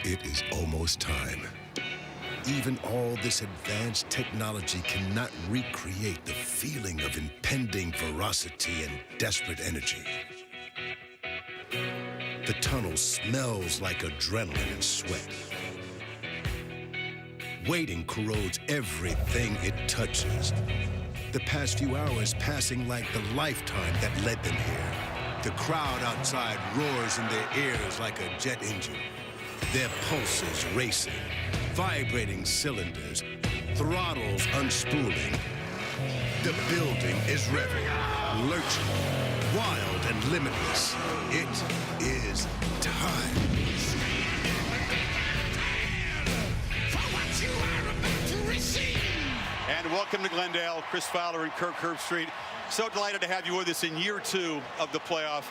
It is almost time. Even all this advanced technology cannot recreate the feeling of impending ferocity and desperate energy. The tunnel smells like adrenaline and sweat. Waiting corrodes everything it touches. The past few hours passing like the lifetime that led them here. The crowd outside roars in their ears like a jet engine. Their pulses racing, vibrating cylinders, throttles unspooling. The building is revving, lurching, wild and limitless. It is time. And welcome to Glendale, Chris Fowler and Kirk Herbstreit. So delighted to have you with us in year 2 of the playoff.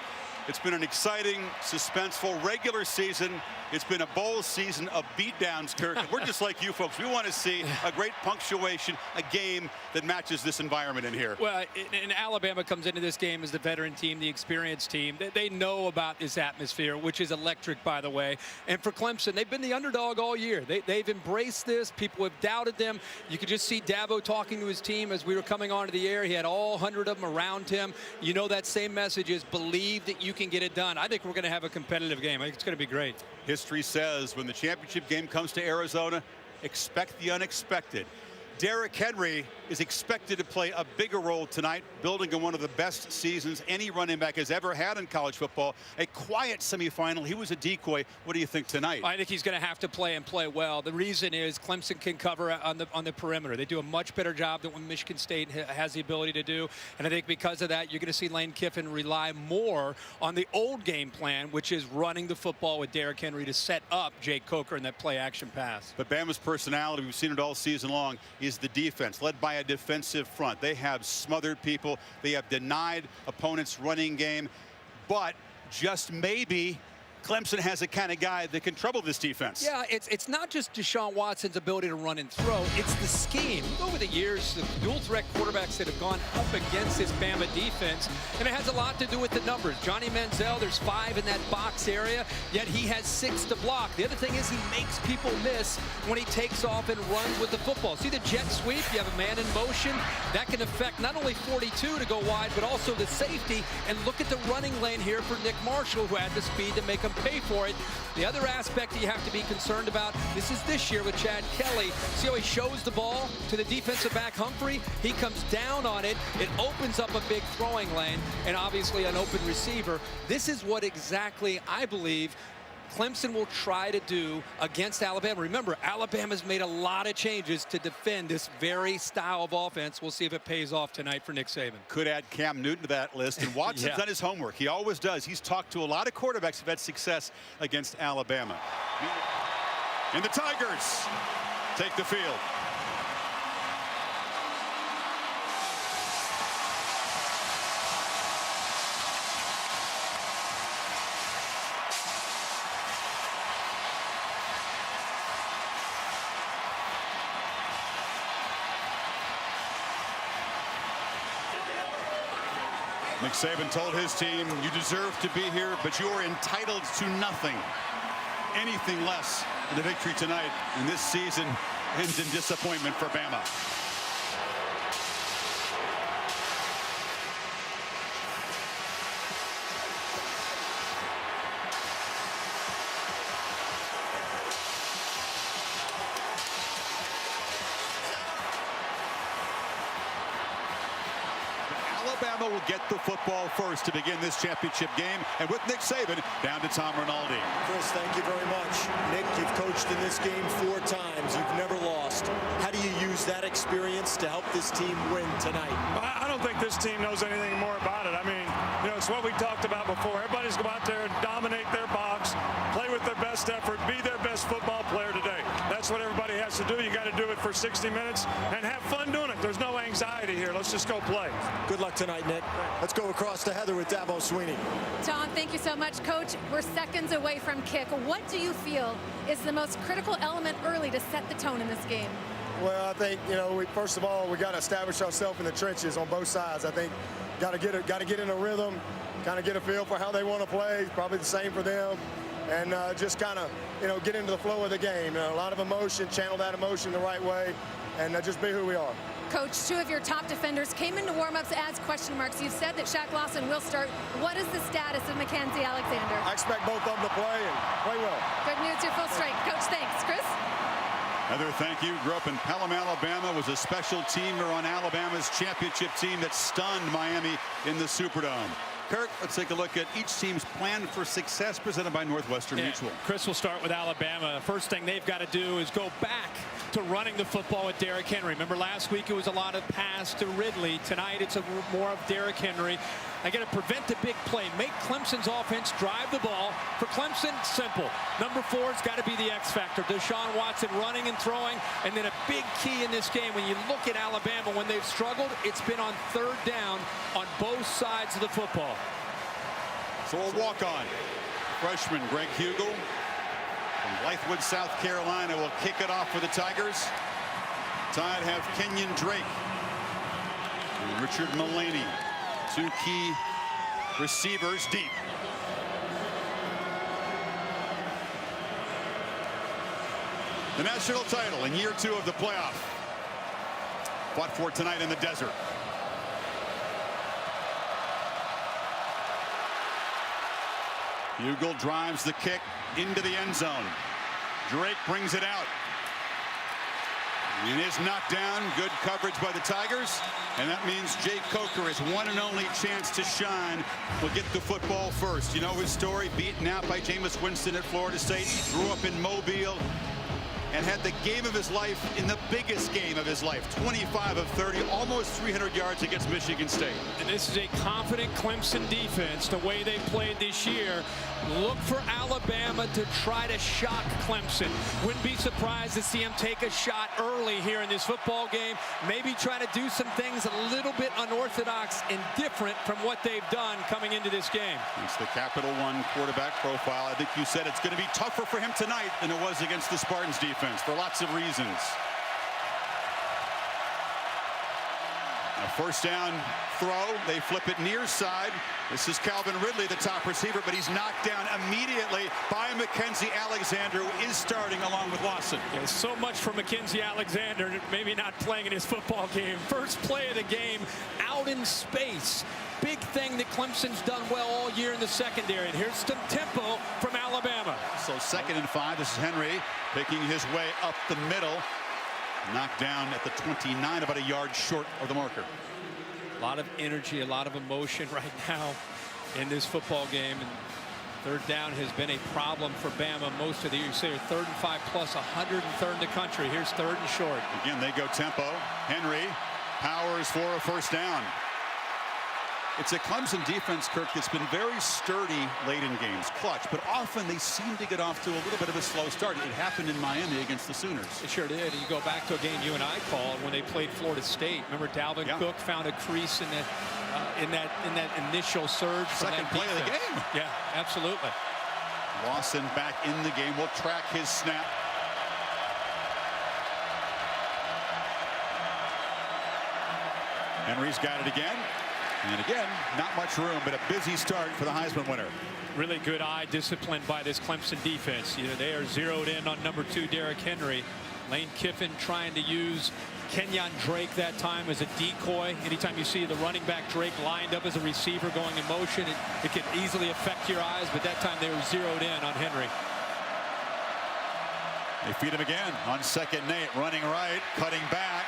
It's been an exciting, suspenseful regular season. It's been a bowl season of beatdowns, Kirk. And we're just like you folks. We want to see a great punctuation, a game that matches this environment in here. Well, and Alabama comes into this game as the veteran team, the experienced team. They know about this atmosphere, which is electric, by the way. And for Clemson, they've been the underdog all year. They've embraced this. People have doubted them. You could just see Dabo talking to his team as we were coming onto the air. He had all 100 of them around him. You know that same message is believe that you can get it done. I think we're going to have a competitive game. I think it's going to be great. History says when the championship game comes to Arizona, expect the unexpected. Derrick Henry is expected to play a bigger role tonight, building on one of the best seasons any running back has ever had in college football. A quiet semifinal. He was a decoy. What do you think tonight? I think he's going to have to play and play well. The reason is Clemson can cover on the perimeter. They do a much better job than what Michigan State has the ability to do. And I think because of that, you're going to see Lane Kiffin rely more on the old game plan, which is running the football with Derrick Henry to set up Jake Coker in that play action pass. But Bama's personality, we've seen it all season long, is the defense, led by a defensive front. They have smothered people. They have denied opponents' running game. But just maybe Clemson has a kind of guy that can trouble this defense. Yeah, it's not just DeShaun Watson's ability to run and throw. It's the scheme. Over the years, the dual threat quarterbacks that have gone up against this Bama defense, and it has a lot to do with the numbers. Johnny Manziel, there's 5 in that box area, yet he has 6 to block. The other thing is he makes people miss when he takes off and runs with the football. See the jet sweep? You have a man in motion. That can affect not only 42 to go wide, but also the safety. And look at the running lane here for Nick Marshall, who had the speed to make him pay for it. The other aspect that you have to be concerned about, this year with Chad Kelly. See how he shows the ball to the defensive back Humphrey? He comes down on it. It opens up a big throwing lane and obviously an open receiver. This is what exactly I believe Clemson will try to do against Alabama. Remember, Alabama's made a lot of changes to defend this very style of offense. We'll see if it pays off tonight for Nick Saban. Could add Cam Newton to that list. And Watson's done his homework. He always does. He's talked to a lot of quarterbacks who've had success against Alabama. And the Tigers take the field. Nick Saban told his team, you deserve to be here, but you are entitled to nothing. Anything less than a victory tonight, and this season ends in disappointment for Bama. Alabama will get the football first to begin this championship game. And with Nick Saban, down to Tom Rinaldi. Chris, thank you very much. Nick, you've coached in this game 4 times. You've never lost. How do you use that experience to help this team win tonight? I don't think this team knows anything more about it. I mean, you know, it's what we talked about before. Everybody's go out there and dominate their box, play with their best effort, be their best football player today. That's what everybody has to do. You got to do it for 60 minutes and have fun doing it. There's no anxiety here. Let's just go play. Good luck tonight, Nick. Let's go across to Heather with Dabo Sweeney. Tom, thank you so much. Coach, we're seconds away from kick. What do you feel is the most critical element early to set the tone in this game? Well, I think, first of all, we got to establish ourselves in the trenches on both sides. I think got to get in a rhythm, kind of get a feel for how they want to play. Probably the same for them, and just kind of, get into the flow of the game. A lot of emotion, channel that emotion the right way, and just be who we are. Coach, two of your top defenders came into warm-ups as question marks. You've said that Shaq Lawson will start. What is the status of Mackenzie Alexander? I expect both of them to play and play well. Good news, you're full strength. Coach, thanks. Chris? Heather, thank you. Grew up in Pelham, Alabama, was a special teamer on Alabama's championship team that stunned Miami in the Superdome. Kirk, let's take a look at each team's plan for success presented by Northwestern Mutual. Chris will start with Alabama. The first thing they've got to do is go back to running the football with Derrick Henry. Remember last week it was a lot of pass to Ridley. Tonight it's more of Derrick Henry. I got to prevent the big play. Make Clemson's offense drive the ball. For Clemson, simple. Number 4's got to be the X factor. DeShaun Watson running and throwing. And then a big key in this game, when you look at Alabama, when they've struggled, it's been on third down on both sides of the football. So a walk-on. Freshman Greg Hugel from Blythewood, South Carolina will kick it off for the Tigers. Tide have Kenyon Drake and Richard Mullaney. Two key receivers deep. The national title in year 2 of the playoff. Fought for tonight in the desert. Hugel drives the kick into the end zone. Drake brings it out. And is knocked down. Good coverage by the Tigers. And that means Jake Coker, his one and only chance to shine, will get the football first. You know his story, beaten out by Jameis Winston at Florida State. Grew up in Mobile and had the game of his life in the biggest game of his life. 25 of 30, almost 300 yards against Michigan State. And this is a confident Clemson defense, the way they played this year. Look for Alabama to try to shock Clemson. Wouldn't be surprised to see him take a shot early here in this football game. Maybe try to do some things a little bit unorthodox and different from what they've done coming into this game. It's the Capital One quarterback profile. I think you said it's going to be tougher for him tonight than it was against the Spartans defense for lots of reasons. A first down throw. They flip it near side. This is Calvin Ridley, the top receiver, but he's knocked down immediately by Mackenzie Alexander, who is starting along with Lawson. Yeah, so much for Mackenzie Alexander, maybe not playing in his football game. First play of the game, out in space. Big thing that Clemson's done well all year in the secondary. And here's some tempo from Alabama. So 2nd and 5. This is Henry picking his way up the middle. Knocked down at the 29, about a yard short of the marker. A lot of energy, a lot of emotion right now in this football game. And third down has been a problem for Bama most of the year. You say 3rd and 5 plus 103rd in the country. Here's 3rd and short. Again, they go tempo. Henry powers for a first down. It's a Clemson defense, Kirk, that's been very sturdy late in games, clutch, but often they seem to get off to a little bit of a slow start. It happened in Miami against the Sooners. It sure did. And you go back to a game you and I called when they played Florida State. Remember Dalvin Cook found a crease in that initial surge. Second play of the game. Yeah, absolutely. Lawson back in the game. We'll track his snap. Henry's got it again. And again, not much room, but a busy start for the Heisman winner. Really good eye discipline by this Clemson defense. You know, they are zeroed in on number 2, Derrick Henry. Lane Kiffin trying to use Kenyon Drake that time as a decoy. Anytime you see the running back Drake lined up as a receiver going in motion, it can easily affect your eyes, but that time they were zeroed in on Henry. They feed him again on 2nd and 8, running right, cutting back,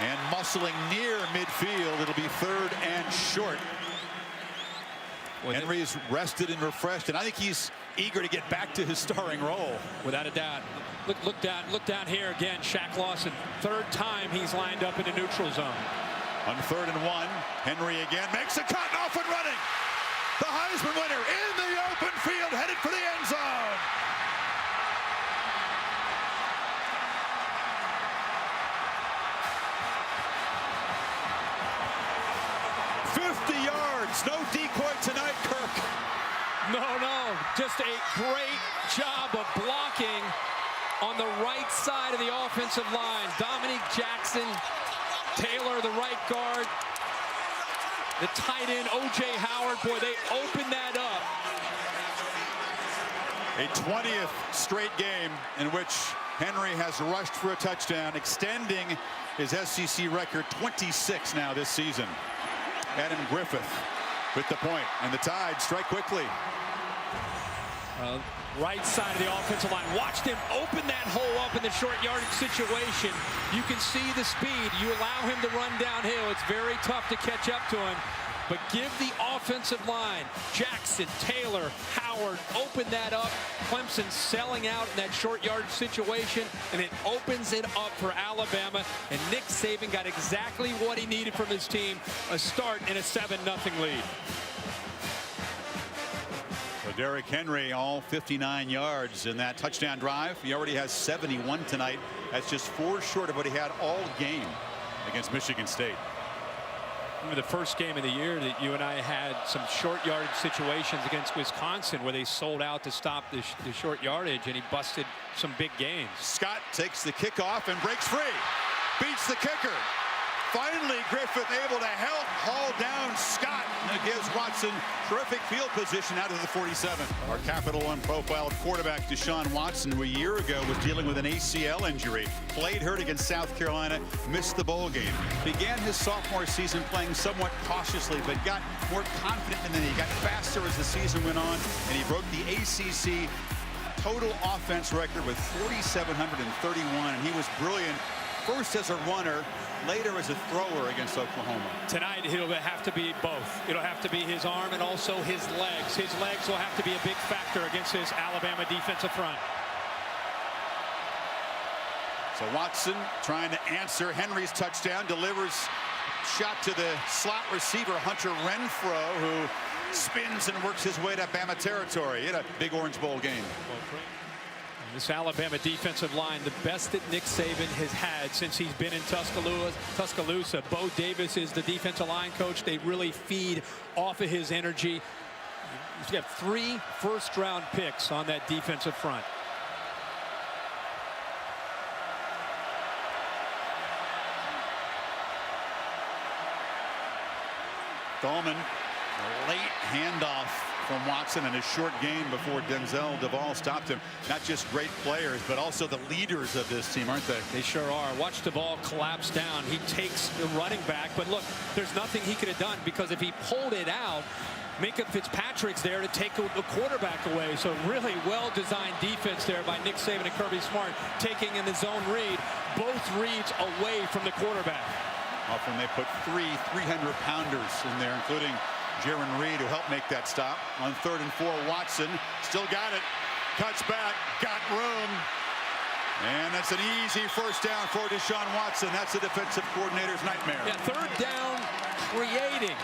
and muscling near midfield. It'll be 3rd and short. Henry's rested and refreshed, and I think he's eager to get back to his starring role. Without a doubt. Look down here again. Shaq Lawson, 3rd time he's lined up in the neutral zone. On 3rd and 1, Henry again makes a cut and off and running. The Heisman winner in the open field, headed for the end zone. 50 yards. No decoy tonight, Kirk. No, just a great job of blocking on the right side of the offensive line. Dominique Jackson, Taylor, the right guard, the tight end, O.J. Howard. Boy, they opened that up. A 20th straight game in which Henry has rushed for a touchdown, extending his SEC record 26 now this season. Adam Griffith with the point, and the Tide strike quickly. Right side of the offensive line. Watched him open that hole up in the short yardage situation. You can see the speed. You allow him to run downhill. It's very tough to catch up to him. But give the offensive line, Jackson, Taylor, Howard, open that up. Clemson selling out in that short yardage situation, and it opens it up for Alabama. And Nick Saban got exactly what he needed from his team, a start in a 7-0 lead. So Derrick Henry, all 59 yards in that touchdown drive. He already has 71 tonight. That's just 4 short of what he had all game against Michigan State. Remember the first game of the year that you and I had some short yardage situations against Wisconsin where they sold out to stop the short yardage, and he busted some big gains. Scott takes the kickoff and breaks free. Beats the kicker. Finally, Griffith able to help haul down Scott. And it gives Watson terrific field position out of the 47. Our Capital One profile quarterback DeShaun Watson, who a year ago was dealing with an ACL injury, played hurt against South Carolina, missed the bowl game. Began his sophomore season playing somewhat cautiously, but got more confident, and then he got faster as the season went on, and he broke the ACC total offense record with 4,731, and he was brilliant. First as a runner, later as a thrower against Oklahoma. Tonight, it'll have to be both. It'll have to be his arm and also his legs. His legs will have to be a big factor against this Alabama defensive front. So Watson trying to answer Henry's touchdown, delivers shot to the slot receiver, Hunter Renfrow, who spins and works his way to Bama territory in a Big Orange Bowl game. This Alabama defensive line, the best that Nick Saban has had since he's been in Tuscaloosa. Bo Davis is the defensive line coach. They really feed off of his energy. He's got 3 first-round picks on that defensive front. Dahlman, a late handoff from Watson in a short game before Denzel Duvall stopped him. Not just great players, but also the leaders of this team, aren't they? They sure are. Watch Duvall collapse down. He takes the running back, but look, there's nothing he could have done, because if he pulled it out, Minka Fitzpatrick's there to take the quarterback away. So really well-designed defense there by Nick Saban and Kirby Smart, taking in the zone read, both reads away from the quarterback. Often they put 3 300-pounders in there, including Jaron Reed, who helped make that stop. On 3rd and 4, Watson still got it. Cuts back, got room. And that's an easy first down for DeShaun Watson. That's the defensive coordinator's nightmare. Yeah, 3rd down, creating.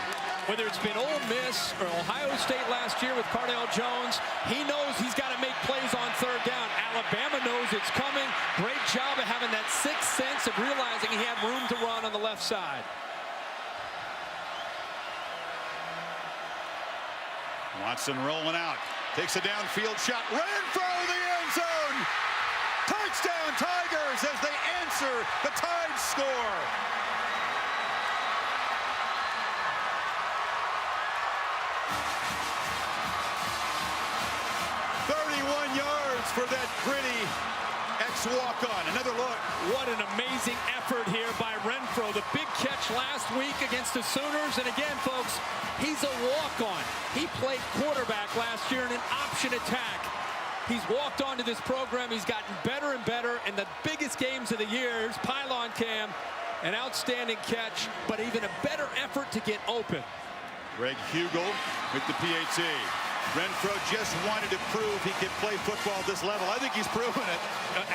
Whether it's been Ole Miss or Ohio State last year with Cardale Jones, he knows he's got to make plays on 3rd down. Alabama knows it's coming. Great job of having that 6th sense of realizing he had room to run on the left side. Watson rolling out, takes a downfield shot, ran for the end zone. Touchdown Tigers as they answer the Tide score. For that gritty ex-walk-on. Another look. What an amazing effort here by Renfrow. The big catch last week against the Sooners. And again, folks, he's a walk-on. He played quarterback last year in an option attack. He's walked onto this program. He's gotten better and better. And the biggest games of the year, here's pylon cam. An outstanding catch, but even a better effort to get open. Greg Hugel with the PAT. Renfrow just wanted to prove he could play football at this level. I think he's proven it.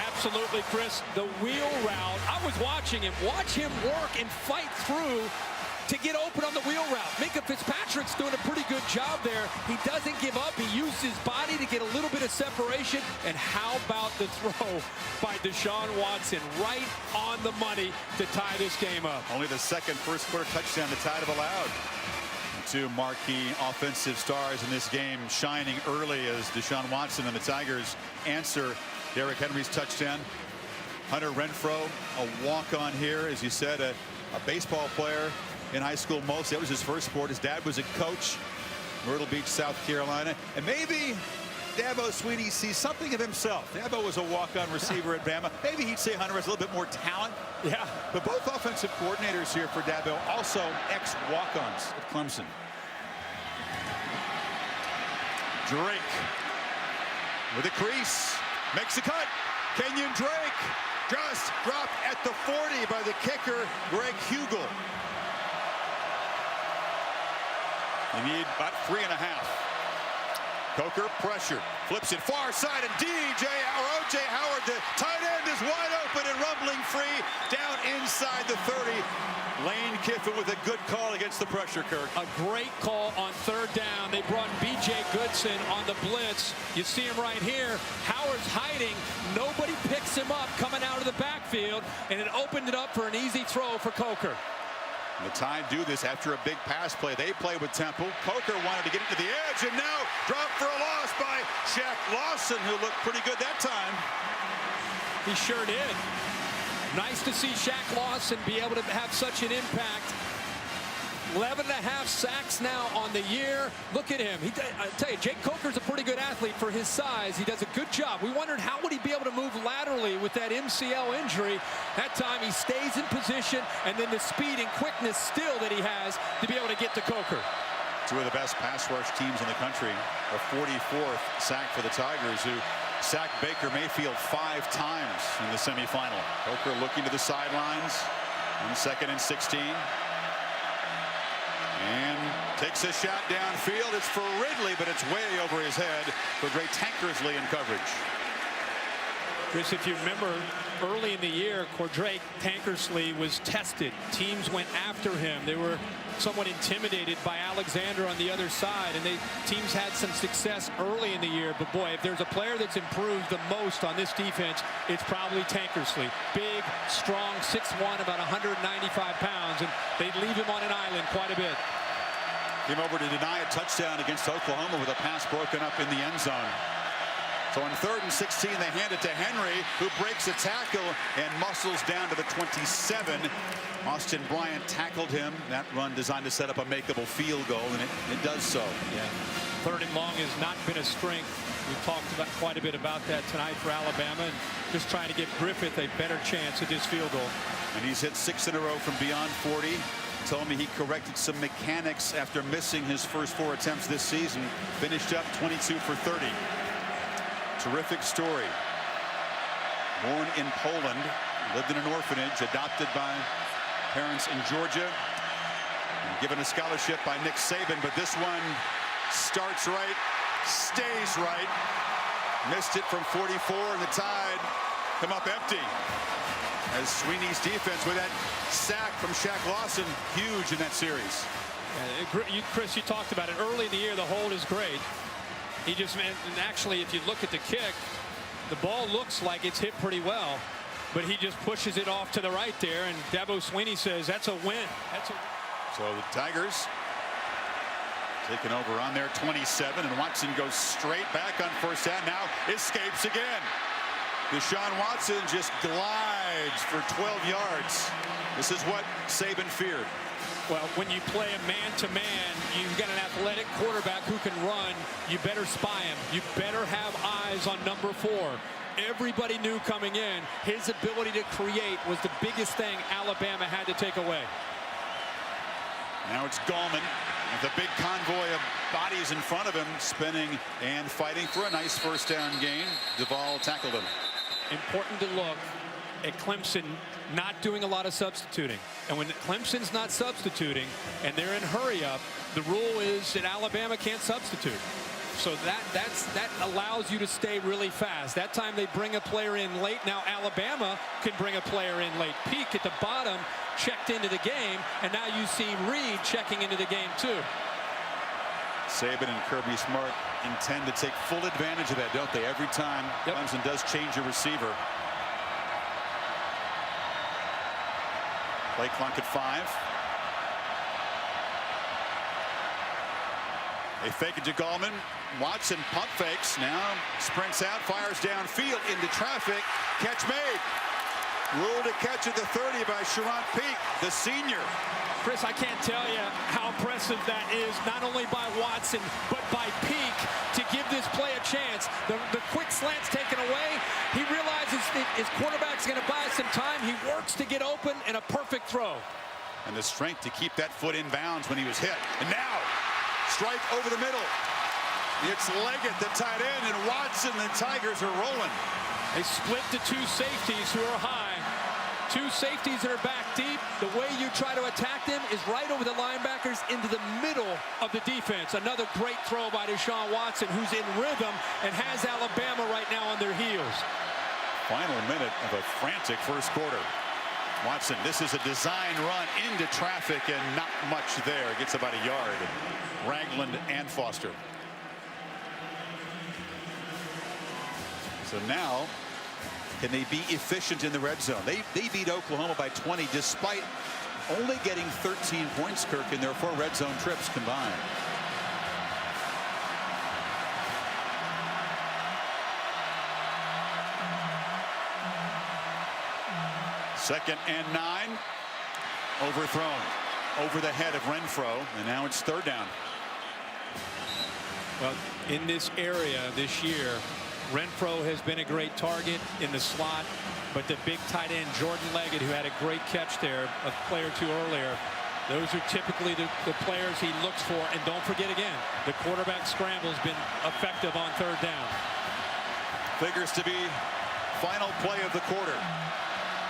Absolutely, Chris. The wheel route. I was watching him. Watch him work and fight through to get open on the wheel route. Minka Fitzpatrick's doing a pretty good job there. He doesn't give up. He used his body to get a little bit of separation. And how about the throw by DeShaun Watson? Right on the money to tie this game up. Only the 2nd first quarter touchdown the Tide have allowed. two marquee offensive stars in this game shining early as DeShaun Watson and the Tigers answer Derrick Henry's touchdown. Hunter Renfrow, a walk-on here, as you said, a baseball player in high school mostly. That was his first sport. His dad was a coach, Myrtle Beach, South Carolina. And maybe Dabo Swinney sees something of himself. Dabo was a walk-on receiver at Bama. Maybe he'd say Hunter has a little bit more talent. Yeah. But both offensive coordinators here for Dabo, also ex-walk-ons at Clemson. Drake with a crease, makes a cut. Kenyon Drake just dropped at the 40 by the kicker, Greg Hugel. You need about 3.5. Coker pressure, flips it far side, and O.J. Howard, the tight end, is wide open and rumbling free down inside the 30. Lane Kiffin with a good call against the pressure, Kirk. A great call on third down. They brought B.J. Goodson on the blitz. You see him right here. Howard's hiding. Nobody picks him up coming out of the backfield, and it opened it up for an easy throw for Coker. The Tide do this after a big pass play. They play with Temple. Coker wanted to get into the edge, and now dropped for a loss by Shaq Lawson, who looked pretty good that time. He sure did. Nice to see Shaq Lawson be able to have such an impact. 11.5 sacks now on the year. Look at him. I tell you, Jake Coker's a pretty good athlete for his size. He does a good job. We wondered how would he be able to move laterally with that MCL injury. That time he stays in position, and then the speed and quickness still that he has to be able to get to Coker. Two of the best pass rush teams in the country. A 44th sack for the Tigers, who sacked Baker Mayfield 5 times in the semifinal. Coker looking to the sidelines on 2nd and 16. And takes a shot downfield. It's for Ridley, but it's way over his head for Dre Tankersley in coverage. Chris, if you remember, early in the year, Cordray Tankersley was tested. Teams went after him. They were somewhat intimidated by Alexander on the other side, and teams had some success early in the year. But boy, if there's a player that's improved the most on this defense, it's probably Tankersley. Big, strong, 6'1", about 195 pounds, and they leave him on an island quite a bit. Came over to deny a touchdown against Oklahoma with a pass broken up in the end zone. So on 3rd and 16, they hand it to Henry, who breaks a tackle and muscles down to the 27. Austin Bryant tackled him. That run designed to set up a makeable field goal, and it does so. Yeah. 3rd and long has not been a strength. We've talked about quite a bit about that tonight for Alabama, and just trying to give Griffith a better chance at this field goal. And he's hit 6 in a row from beyond 40. Told me he corrected some mechanics after missing his first 4 attempts this season. Finished up 22 for 30. Terrific story. Born in Poland, lived in an orphanage, adopted by parents in Georgia, and given a scholarship by Nick Saban. But this one starts right, stays right. Missed it from 44, and the Tide come up empty. As Sweeney's defense with that sack from Shaq Lawson, huge in that series. Chris, you talked about it early in the year. The hold is great. He just, and actually, if you look at the kick, the ball looks like it's hit pretty well, but he just pushes it off to the right there, and Dabo Swinney says that's a win. So the Tigers taking over on their 27, and Watson goes straight back on 1st down. Now escapes again. DeShaun Watson just glides for 12 yards. This is what Saban feared. Well, when you play a man-to-man, you've got an athletic quarterback who can run. You better spy him. You better have eyes on number 4. Everybody knew coming in, his ability to create was the biggest thing Alabama had to take away. Now it's Gallman with a big convoy of bodies in front of him, spinning and fighting for a nice 1st down gain. Duvall tackled him. Important to look at Clemson not doing a lot of substituting. And when Clemson's not substituting and they're in hurry up, the rule is that Alabama can't substitute. So that allows you to stay really fast. That time they bring a player in late. Now Alabama can bring a player in late. Peak at the bottom checked into the game, and now you see Reed checking into the game too. Saban and Kirby Smart intend to take full advantage of that, don't they? Every time Clemson does change a receiver. Play clock at 5. They fake it to Gallman. Watson pump fakes. Now sprints out, fires downfield into traffic. Catch made. Ruled a catch at the 30 by Sharon Peak, the senior. Chris, I can't tell you how impressive that is, not only by Watson, but by Peak to give this play a chance. The quick slant's taken away. He realizes that his quarterback's going to buy some time. He works to get open, and a perfect throw. And the strength to keep that foot in bounds when he was hit. And now, strike over the middle. It's Leggett, the tight end, and Watson, the Tigers are rolling. They split the two safeties who are high. Two safeties that are back deep. The way you try to attack them is right over the linebackers into the middle of the defense. Another great throw by DeShaun Watson, who's in rhythm and has Alabama right now on their heels. Final minute of a frantic first quarter. Watson, this is a design run into traffic and not much there. Gets about a yard. Ragland and Foster. So now, can they be efficient in the red zone? They beat Oklahoma by 20 despite only getting 13 points, Kirk, in their 4 red zone trips combined. Second and 9. Overthrown over the head of Renfro, and now it's third down. Well, in this area this year, Renfro has been a great target in the slot, but the big tight end Jordan Leggett, who had a great catch there a play or two earlier, those are typically the players he looks for. And don't forget again, the quarterback scramble has been effective on third down. Figures to be final play of the quarter.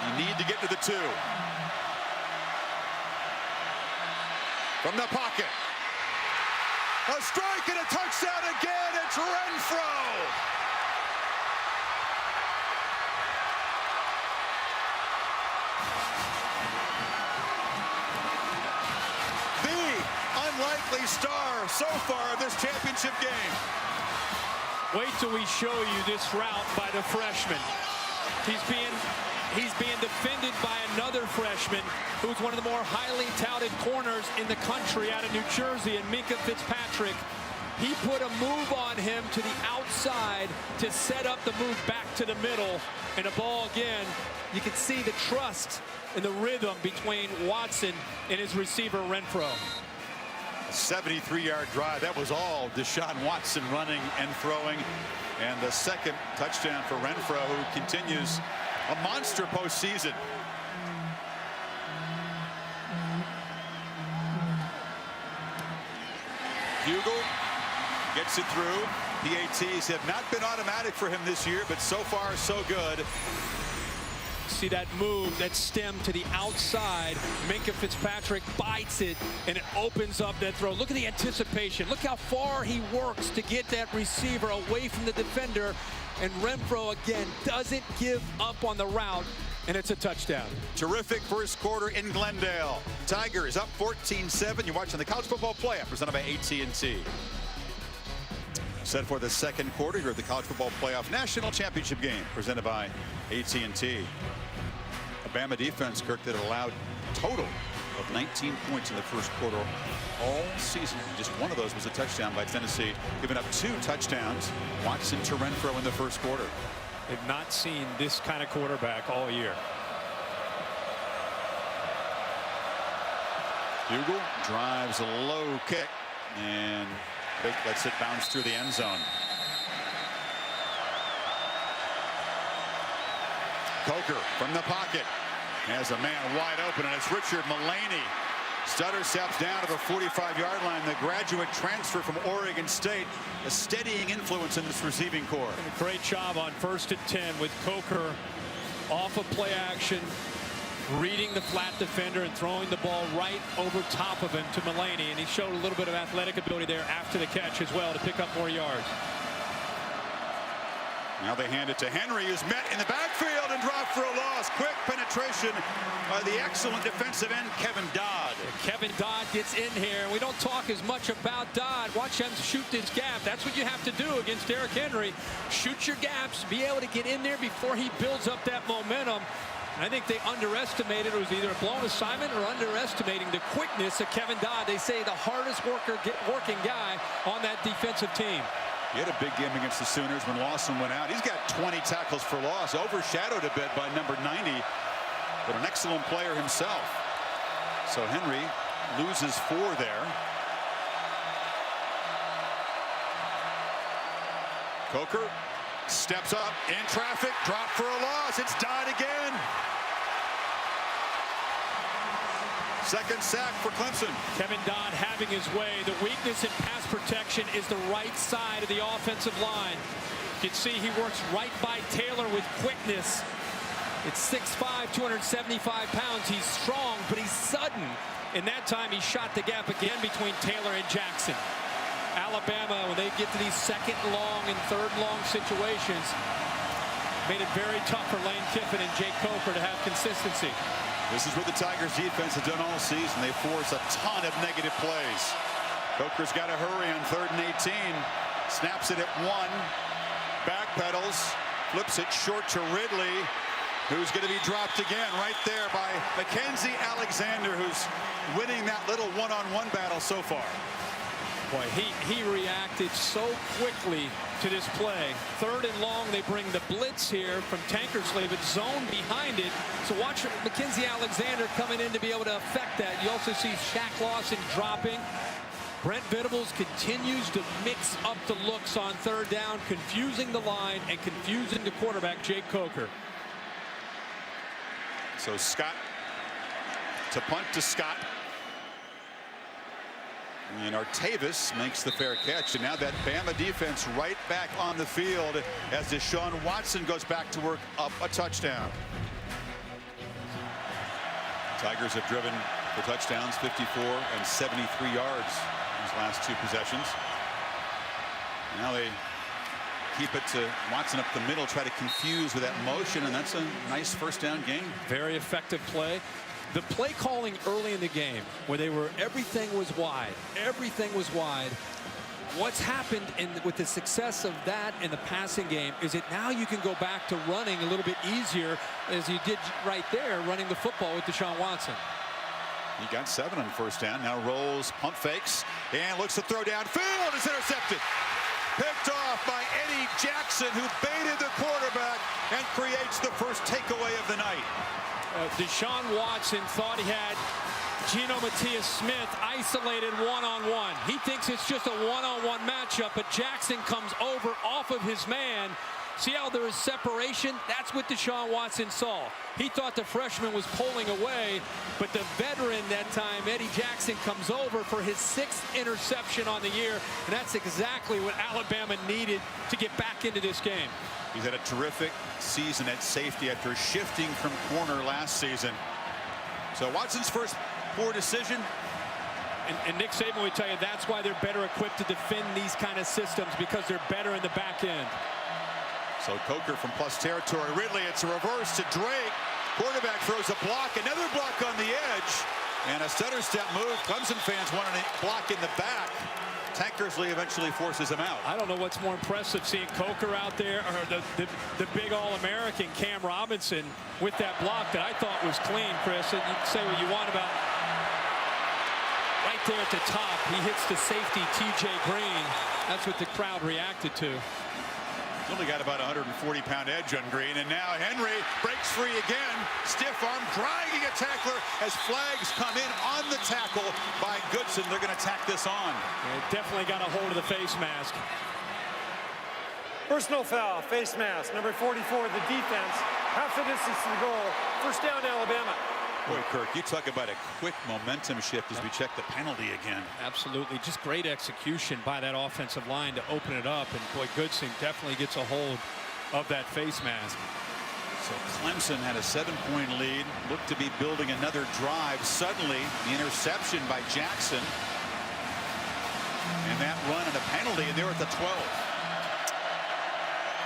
You need to get to the 2. From the pocket. A strike and a touchdown again. It's Renfro. Unlikely star so far of this championship game. Wait till we show you this route by the freshman. He's being defended by another freshman who's one of the more highly touted corners in the country out of New Jersey, and Minkah Fitzpatrick. He put a move on him to the outside to set up the move back to the middle, and the ball again. You can see the trust and the rhythm between Watson and his receiver Renfro. 73-yard drive. That was all DeShaun Watson running and throwing. And the second touchdown for Renfro, who continues a monster postseason. Hugel gets it through. PATs have not been automatic for him this year, but so far so good. See that move, that stem to the outside. Minkah Fitzpatrick bites it, and it opens up that throw. Look at the anticipation. Look how far he works to get that receiver away from the defender. And Renfro, again, doesn't give up on the route, and it's a touchdown. Terrific first quarter in Glendale. Tigers up 14-7. You're watching the College Football Playoff presented by AT&T. Set for the second quarter here at the College Football Playoff National Championship game presented by AT&T. Alabama defense, Kirk, that allowed total of 19 points in the first quarter all season. Just one of those was a touchdown by Tennessee, giving up 2 touchdowns. Watson to Renfro in the first quarter. They've not seen this kind of quarterback all year. Hugel drives a low kick and lets it bounce through the end zone. Coker from the pocket has a man wide open, and it's Richard Mullaney. Stutter steps down to the 45-yard line. The graduate transfer from Oregon State, a steadying influence in this receiving corps. And a great job on 1st and 10 with Coker off of play action, reading the flat defender and throwing the ball right over top of him to Mullaney. And he showed a little bit of athletic ability there after the catch as well to pick up more yards. Now they hand it to Henry, who's met in the backfield and dropped for a loss. Quick penetration by the excellent defensive end, Kevin Dodd. Kevin Dodd gets in here. We don't talk as much about Dodd. Watch him shoot this gap. That's what you have to do against Derrick Henry. Shoot your gaps, be able to get in there before he builds up that momentum. And I think they underestimated, it was either a blown assignment or underestimating the quickness of Kevin Dodd. They say the hardest working guy on that defensive team. He had a big game against the Sooners when Lawson went out. He's got 20 tackles for loss, overshadowed a bit by number 90, but an excellent player himself. So Henry loses 4 there. Coker steps up in traffic, drop for a loss. It's Dodd again. Second sack for Clemson. Kevin Dodd having his way. The weakness in pass protection is the right side of the offensive line. You can see he works right by Taylor with quickness. It's 6'5", 275 pounds. He's strong, but he's sudden. And that time he shot the gap again between Taylor and Jackson. Alabama, when they get to these second long and third long situations, made it very tough for Lane Kiffin and Jake Coker to have consistency. This is what the Tigers defense has done all season. They force a ton of negative plays. Coker's got to hurry on 3rd and 18. Snaps it at 1. Backpedals. Flips it short to Ridley, who's going to be dropped again right there by Mackenzie Alexander, who's winning that little one-on-one battle so far. Boy, he reacted so quickly to this play. 3rd and long, they bring the blitz here from Tankersley, but zone behind it. So watch Mackenzie Alexander coming in to be able to affect that. You also see Shaq Lawson dropping. Brent Venables continues to mix up the looks on 3rd down, confusing the line and confusing the quarterback, Jake Coker. So Scott to punt to Scott. And Artavis makes the fair catch, and now that Bama defense right back on the field as DeShaun Watson goes back to work up a touchdown. Tigers have driven for touchdowns, 54 and 73 yards these last 2 possessions. Now they keep it to Watson up the middle, try to confuse with that motion, and that's a nice 1st down gain. Very effective play. The play calling early in the game, where everything was wide. What's happened with the success of that in the passing game is that now you can go back to running a little bit easier, as you did right there, running the football with DeShaun Watson. He got 7 on 1st down. Now rolls, pump fakes, and looks to throw downfield. Is intercepted. Picked off by Eddie Jackson, who baited the quarterback and creates the first takeaway of the night. DeShaun Watson thought he had Geno Matias-Smith isolated one-on-one. He thinks it's just a one-on-one matchup, but Jackson comes over off of his man. See how there is separation? That's what DeShaun Watson saw. He thought the freshman was pulling away, but the veteran that time, Eddie Jackson, comes over for his 6th interception on the year, and that's exactly what Alabama needed to get back into this game. He's had a terrific season at safety after shifting from corner last season. So Watson's first poor decision. And Nick Saban would tell you that's why they're better equipped to defend these kind of systems, because they're better in the back end. So Coker from plus territory. Ridley, it's a reverse to Drake. Quarterback throws a block, another block on the edge, and a stutter step move. Clemson fans want a block in the back. Tankersley eventually forces him out. I don't know what's more impressive, seeing Coker out there, or the big All-American Cam Robinson with that block that I thought was clean, Chris. And you can say what you want about right there at the top. He hits the safety, T.J. Green. That's what the crowd reacted to. He's only got about a 140-pound edge on Green, and now Henry breaks free again. Stiff arm, dragging a tackler as flags come in on the tackle by Goodson. They're going to tack this on. Yeah, definitely got a hold of the face mask. Personal foul, face mask, number 44, the defense. Half the distance to the goal. 1st down, Alabama. Boy, Kirk, you talk about a quick momentum shift as we check the penalty again. Absolutely. Just great execution by that offensive line to open it up. And boy, Goodson definitely gets a hold of that face mask. So Clemson had a 7-point lead, looked to be building another drive. Suddenly, the interception by Jackson. And that run and a penalty, and they're at the 12.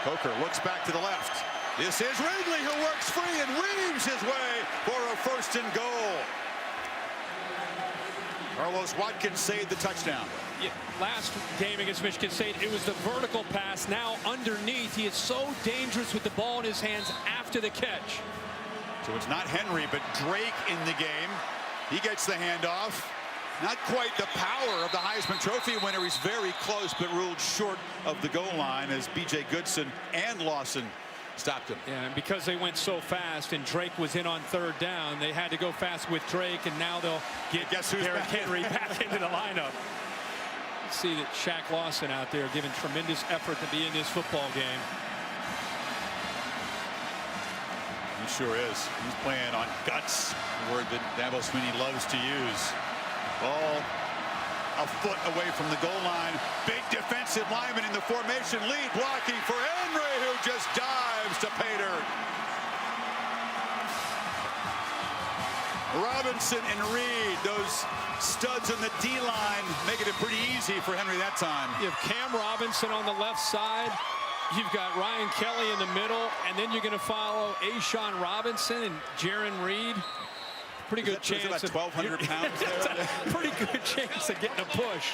Coker looks back to the left. This is Ridley, who works free and weaves his way for a 1st and goal. Carlos Watkins saved the touchdown. Yeah, last game against Michigan State, it was the vertical pass. Now underneath, he is so dangerous with the ball in his hands after the catch. So it's not Henry, but Drake in the game. He gets the handoff. Not quite the power of the Heisman Trophy winner. He's very close, but ruled short of the goal line as B.J. Goodson and Lawson stopped him. Yeah, and because they went so fast and Drake was in on 3rd down, they had to go fast with Drake, and now they'll get Derrick Henry back into the lineup. See that Shaq Lawson out there giving tremendous effort to be in this football game. He sure is. He's playing on guts, a word that Dabo Swinney loves to use. Ball a foot away from the goal line. Big defensive lineman in the formation lead, blocking for Henry, who just dives to pay dirt. Robinson and Reed, those studs on the D-line, making it pretty easy for Henry that time. You have Cam Robinson on the left side. You've got Ryan Kelly in the middle, and then you're going to follow DeShaun Robinson and Jaron Reed. Pretty good chance. About 1,200 pounds there. Pretty good chance of getting a push.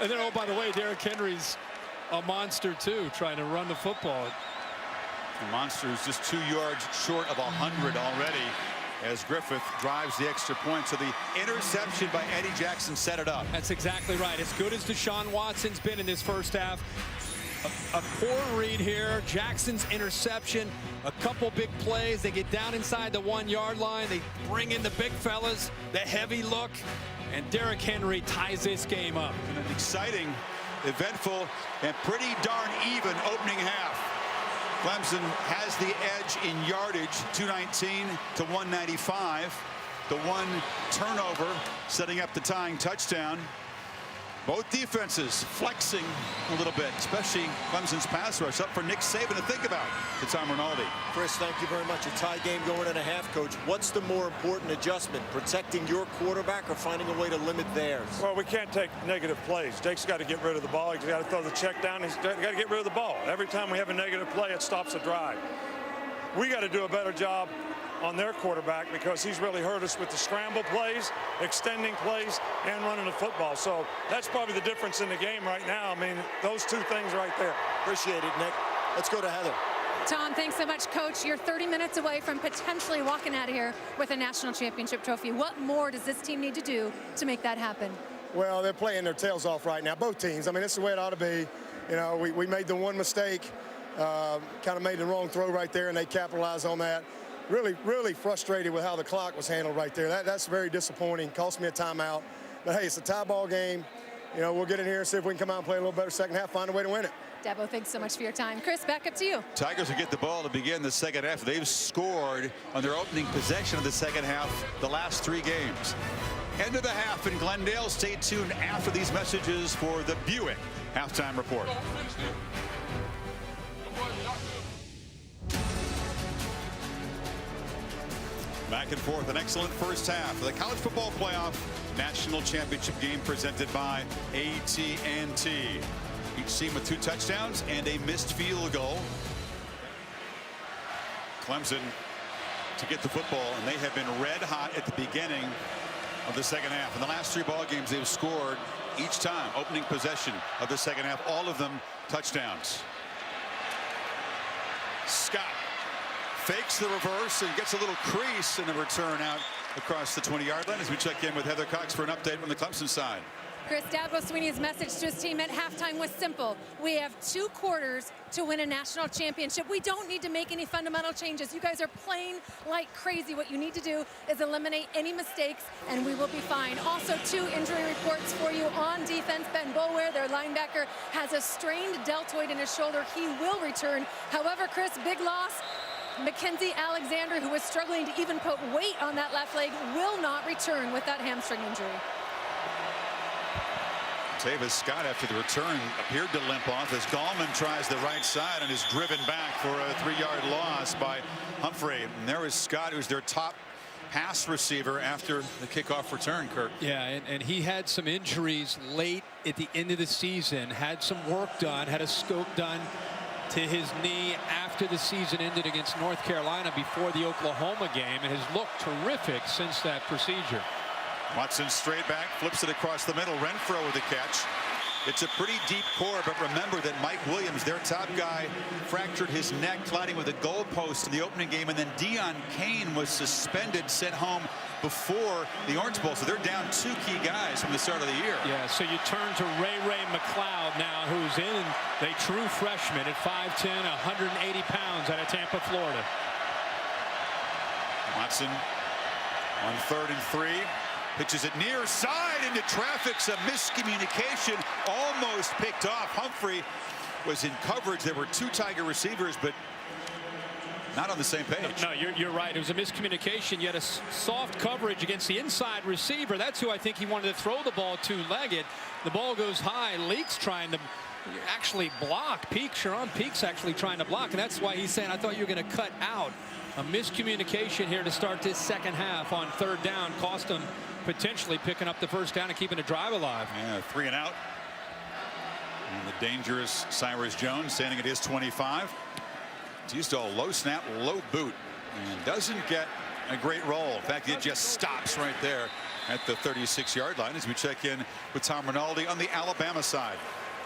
And then, oh, by the way, Derrick Henry's a monster, too, trying to run the football. The monster is just 2 yards short of 100 already as Griffith drives the extra point. So the interception by Eddie Jackson set it up. That's exactly right. As good as DeShaun Watson's been in this first half, a poor read here. Jackson's interception, a couple big plays. They get down inside the 1 yard line. They bring in the big fellas, the heavy look, and Derrick Henry ties this game up. And an exciting, eventful, and pretty darn even opening half. Clemson has the edge in yardage, 219 to 195. The one turnover setting up the tying touchdown. Both defenses flexing a little bit, especially Clemson's pass rush, up for Nick Saban to think about. It's Tom Rinaldi. Chris, thank you very much. A tie game going in a half, Coach. What's the more important adjustment, protecting your quarterback or finding a way to limit theirs? Well, we can't take negative plays. Jake's got to get rid of the ball. He's got to throw the check down. He's got to get rid of the ball. Every time we have a negative play, it stops a drive. We got to do a better job on their quarterback because he's really hurt us with the scramble plays, extending plays, and running the football. So that's probably the difference in the game right now. I mean, those two things right there. Appreciate it, Nick. Let's go to Heather. Tom, thanks so much, Coach. You're 30 minutes away from potentially walking out of here with a national championship trophy. What more does this team need to do to make that happen? Well, they're playing their tails off right now, both teams. I mean, it's the way it ought to be. You know, we made the one mistake, kind of made the wrong throw right there, and they capitalized on that. Really frustrated with how the clock was handled right there. That's very disappointing. Cost me a timeout. But, hey, it's a tie ball game. You know, we'll get in here and see if we can come out and play a little better second half, find a way to win it. Dabo, thanks so much for your time. Chris, back up to you. Tigers will get the ball to begin the second half. They've scored on their opening possession of the second half the last 3 games. End of the half in Glendale. Stay tuned after these messages for the Buick halftime report. Back and forth, an excellent first half of the College Football Playoff National Championship game presented by AT&T. Each team with 2 touchdowns and a missed field goal. Clemson to get the football, and they have been red hot at the beginning of the second half. In the last 3 ball games, they've scored each time, opening possession of the second half, all of them touchdowns. Scott fakes the reverse and gets a little crease in the return out across the 20-yard line as we check in with Heather Cox for an update from the Clemson side. Chris, Dabo Swinney's message to his team at halftime was simple. We have 2 quarters to win a national championship. We don't need to make any fundamental changes. You guys are playing like crazy. What you need to do is eliminate any mistakes, and we will be fine. Also, 2 injury reports for you on defense. Ben Boulware, their linebacker, has a strained deltoid in his shoulder. He will return. However, Chris, big loss. Mackenzie Alexander, who was struggling to even put weight on that left leg, will not return with that hamstring injury. Tavis Scott, after the return, appeared to limp off as Gallman tries the right side and is driven back for a 3-yard loss by Humphrey. And there is Scott, who's their top pass receiver after the kickoff return, Kurt. Yeah, and he had some injuries late at the end of the season, had some work done, had a scope done to his knee after the season ended against North Carolina before the Oklahoma game, and has looked terrific since that procedure. Watson straight back, flips it across the middle. Renfro with the catch. It's a pretty deep core, but remember that Mike Williams, their top guy, fractured his neck colliding with a goalpost in the opening game, and then Deion Kane was suspended, sent home before the Orange Bowl. So they're down 2 key guys from the start of the year. Yeah, so you turn to Ray McLeod now, who's in a true freshman at 5'10", 180 pounds out of Tampa, Florida. Watson on 3rd and 3. Pitches it near side into traffic's a miscommunication, almost picked off. Humphrey was in coverage. There were 2 Tiger receivers, but not on the same page. No, you're right. It was a miscommunication. You had a soft coverage against the inside receiver. That's who I think he wanted to throw the ball two-legged. The ball goes high. Leak's trying to actually block. Sharon Peak's actually trying to block, and that's why he's saying, I thought you were going to cut out. A miscommunication here to start this second half on 3rd down. Cost him potentially picking up the 1st down and keeping the drive alive. Yeah, 3 and out. And the dangerous Cyrus Jones standing at his 25. It's used to a low snap, low boot, and doesn't get a great roll. In fact, it just stops right there at the 36-yard line as we check in with Tom Rinaldi on the Alabama side.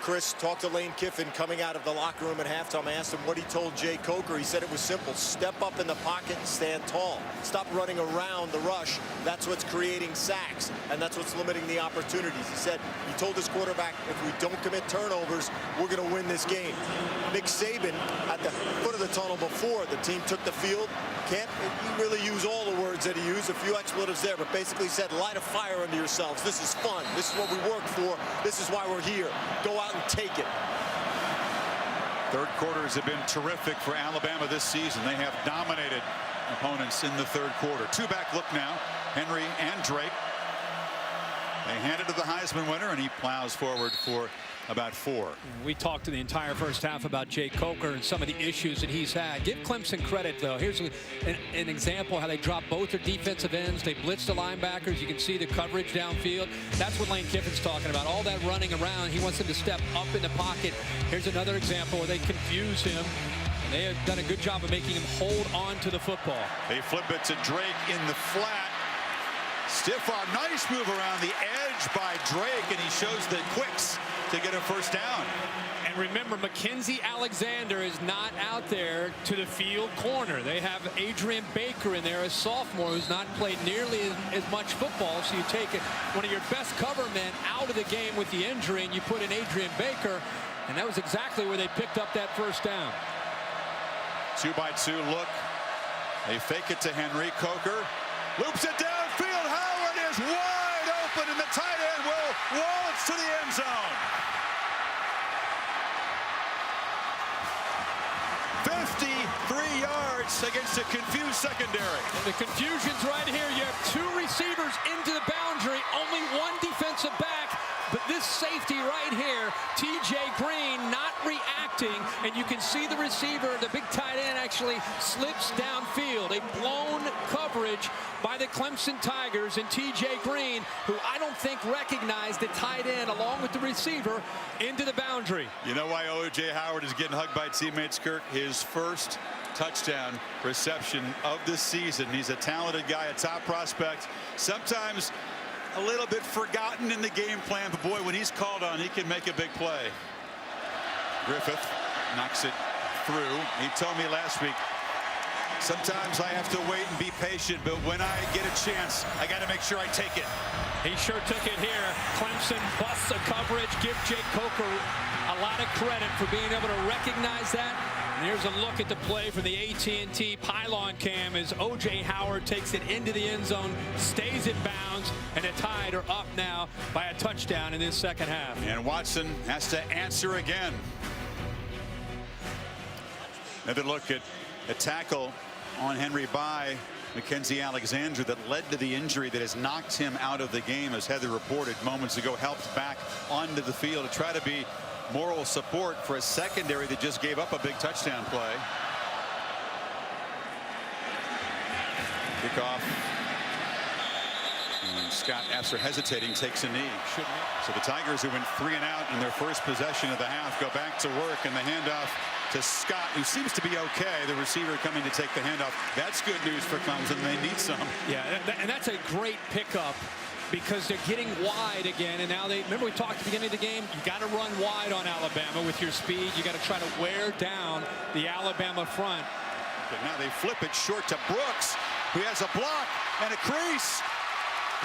Chris, talked to Lane Kiffin coming out of the locker room at halftime. I asked him what he told Jay Coker. He said it was simple. Step up in the pocket and stand tall. Stop running around the rush. That's what's creating sacks, and that's what's limiting the opportunities. He said he told his quarterback, if we don't commit turnovers, we're going to win this game. Nick Saban at the foot of the tunnel before the team took the field. Can't really use all the words that he used, a few expletives there, but basically said, light a fire under yourselves. This is fun. This is what we work for. This is why we're here. Go out and take it. 3rd quarters have been terrific for Alabama this season. They have dominated opponents in the 3rd quarter. 2-back look now. Henry and Drake. They hand it to the Heisman winner, and he plows forward for about 4. We talked to the entire 1st half about Jay Coker and some of the issues that he's had. Give Clemson credit, though. Here's an example how they dropped both their defensive ends. They blitzed the linebackers. You can see the coverage downfield. That's what Lane Kiffin's talking about. All that running around. He wants them to step up in the pocket. Here's another example where they confuse him. And they have done a good job of making him hold on to the football. They flip it to Drake in the flat. Stiff arm, nice move around the edge by Drake, and he shows the quicks to get a 1st down. And remember, Mackenzie Alexander is not out there to the field corner. They have Adrian Baker in there, a sophomore who's not played nearly as much football. So you take one of your best cover men out of the game with the injury, and you put in Adrian Baker, and that was exactly where they picked up that 1st down. 2-by-2 look. They fake it to Henry. Coker loops it downfield. Howard is wide open, and the tight end will waltz to the end zone. 53 yards against a confused secondary. And the confusion's right here. You have 2 receivers into the boundary, only 1 defensive back. But this safety right here, T.J. Green, not reacting, and you can see the receiver, the big tight end, actually slips downfield. A blown coverage by the Clemson Tigers, and T.J. Green, who I don't think recognized the tight end along with the receiver into the boundary. You know why O.J. Howard is getting hugged by teammates, Kirk? His 1st touchdown reception of the season. He's a talented guy, a top prospect. Sometimes a little bit forgotten in the game plan, but boy, when he's called on, he can make a big play. Griffith knocks it through. He told me last week, sometimes I have to wait and be patient, but when I get a chance, I got to make sure I take it. He sure took it here. Clemson busts a coverage. Give Jake Coker a lot of credit for being able to recognize that. And here's a look at the play from the AT&T pylon cam as O.J. Howard takes it into the end zone, stays in bounds, and the Tide are up now by a touchdown in this 2nd half. And Watson has to answer again. Another look at a tackle on Henry by Mackenzie Alexander that led to the injury that has knocked him out of the game, as Heather reported moments ago, helped back onto the field to try to be moral support for a secondary that just gave up a big touchdown play. Kickoff. And Scott, after hesitating, takes a knee. So the Tigers, who went 3 and out in their 1st possession of the half, go back to work, and the handoff to Scott, who seems to be okay. The receiver coming to take the handoff. That's good news for Clemson. They need some. Yeah, and that's a great pickup because they're getting wide again. And now remember we talked at the beginning of the game, you got to run wide on Alabama with your speed. You got to try to wear down the Alabama front. But now they flip it short to Brooks, who has a block and a crease.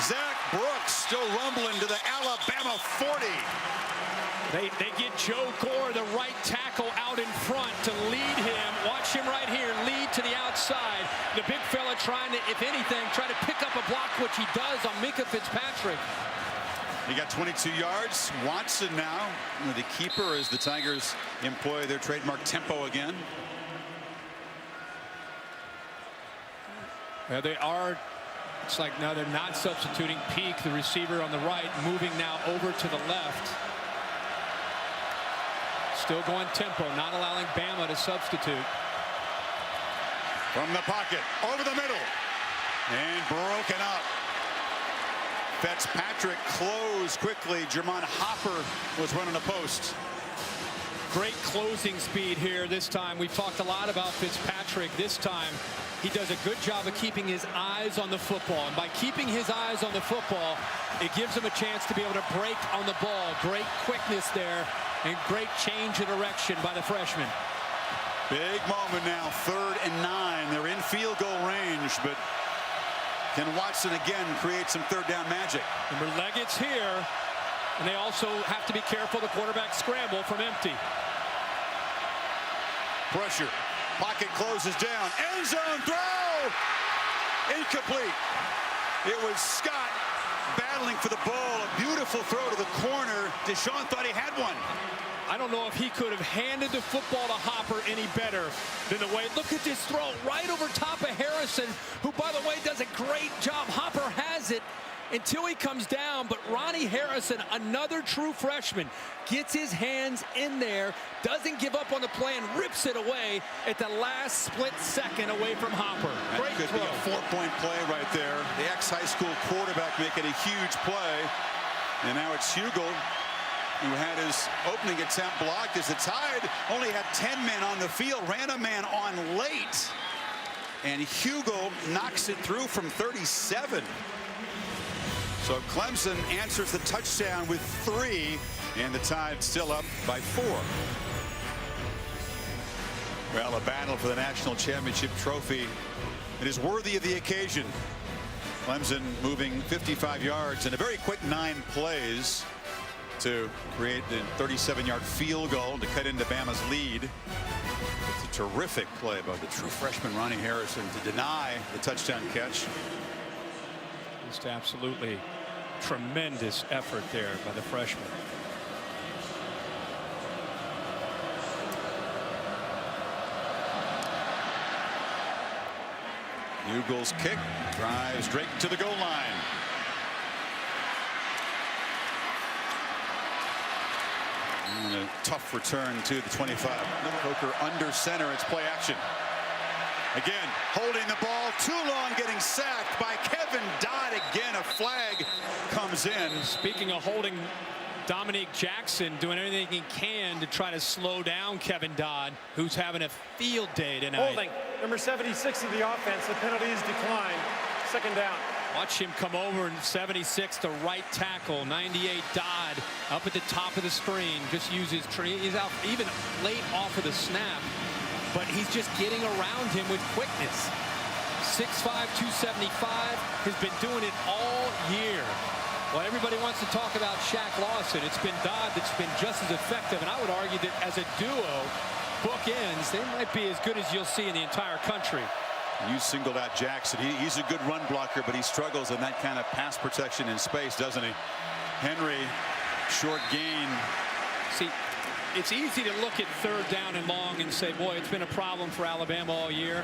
Zach Brooks still rumbling to the Alabama 40. They get Joe Gore, the right tackle, out in front to lead him. Watch him right here, lead to the outside. The big fella trying to, if anything, try to pick up a block, which he does on Minkah Fitzpatrick. He got 22 yards. Watson now, the keeper, as the Tigers employ their trademark tempo again. Yeah, they are. It's like now they're not substituting Peak, the receiver on the right, moving now over to the left. Still going tempo, not allowing Bama to substitute. From the pocket, over the middle, and broken up. Fitzpatrick closed quickly. Jermon Hopper was running a post. Great closing speed here this time. We've talked a lot about Fitzpatrick. This time, he does a good job of keeping his eyes on the football. And by keeping his eyes on the football, it gives him a chance to be able to break on the ball. Great quickness there and great change of direction by the freshman. Big moment now, 3rd and 9. They're in field goal range, but can Watson again create some third down magic? Remember, Leggett's here, and they also have to be careful the quarterback scramble from empty. Pressure. Pocket closes down. End zone throw! Incomplete. It was Scott battling for the ball. A beautiful throw to the corner. DeShaun thought he had one. I don't know if he could have handed the football to Hopper any better than the way. Look at this throw right over top of Harrison, who, by the way, does a great job. Hopper has it until he comes down, but Ronnie Harrison, another true freshman, gets his hands in there, doesn't give up on the play, and rips it away at the last split second away from Hopper. That could be a 4-point play right there. The ex-high school quarterback making a huge play. And now it's Hugel, who had his opening attempt blocked as the Tide only had 10 men on the field, ran a man on late. And Hugel knocks it through from 37. So Clemson answers the touchdown with 3, and the Tide still up by 4. Well, a battle for the national championship trophy. It is worthy of the occasion. Clemson moving 55 yards in a very quick 9 plays to create the 37-yard field goal to cut into Bama's lead. It's a terrific play by the true freshman Ronnie Harrison to deny the touchdown catch. Just absolutely tremendous effort there by the freshman. Hugel's kick drives Drake to the goal line. And a tough return to the 25. Coker under center. It's play action. Again, holding the ball too long, getting sacked by Kevin Dodd. Again, a flag comes in. Speaking of holding, Dominique Jackson doing everything he can to try to slow down Kevin Dodd, who's having a field day tonight. Holding, number 76 of the offense. The penalties decline. 2nd down. Watch him come over in 76 to right tackle. 98 Dodd up at the top of the screen. Just uses tree. He's out even late off of the snap, but he's just getting around him with quickness. 6'5", 275, has been doing it all year. Well, everybody wants to talk about Shaq Lawson. It's been Dodd that's been just as effective, and I would argue that as a duo, bookends, they might be as good as you'll see in the entire country. You singled out Jackson. He's a good run blocker, but he struggles in that kind of pass protection in space, doesn't he? Henry, short gain. See, it's easy to look at 3rd down and long and say, boy, it's been a problem for Alabama all year.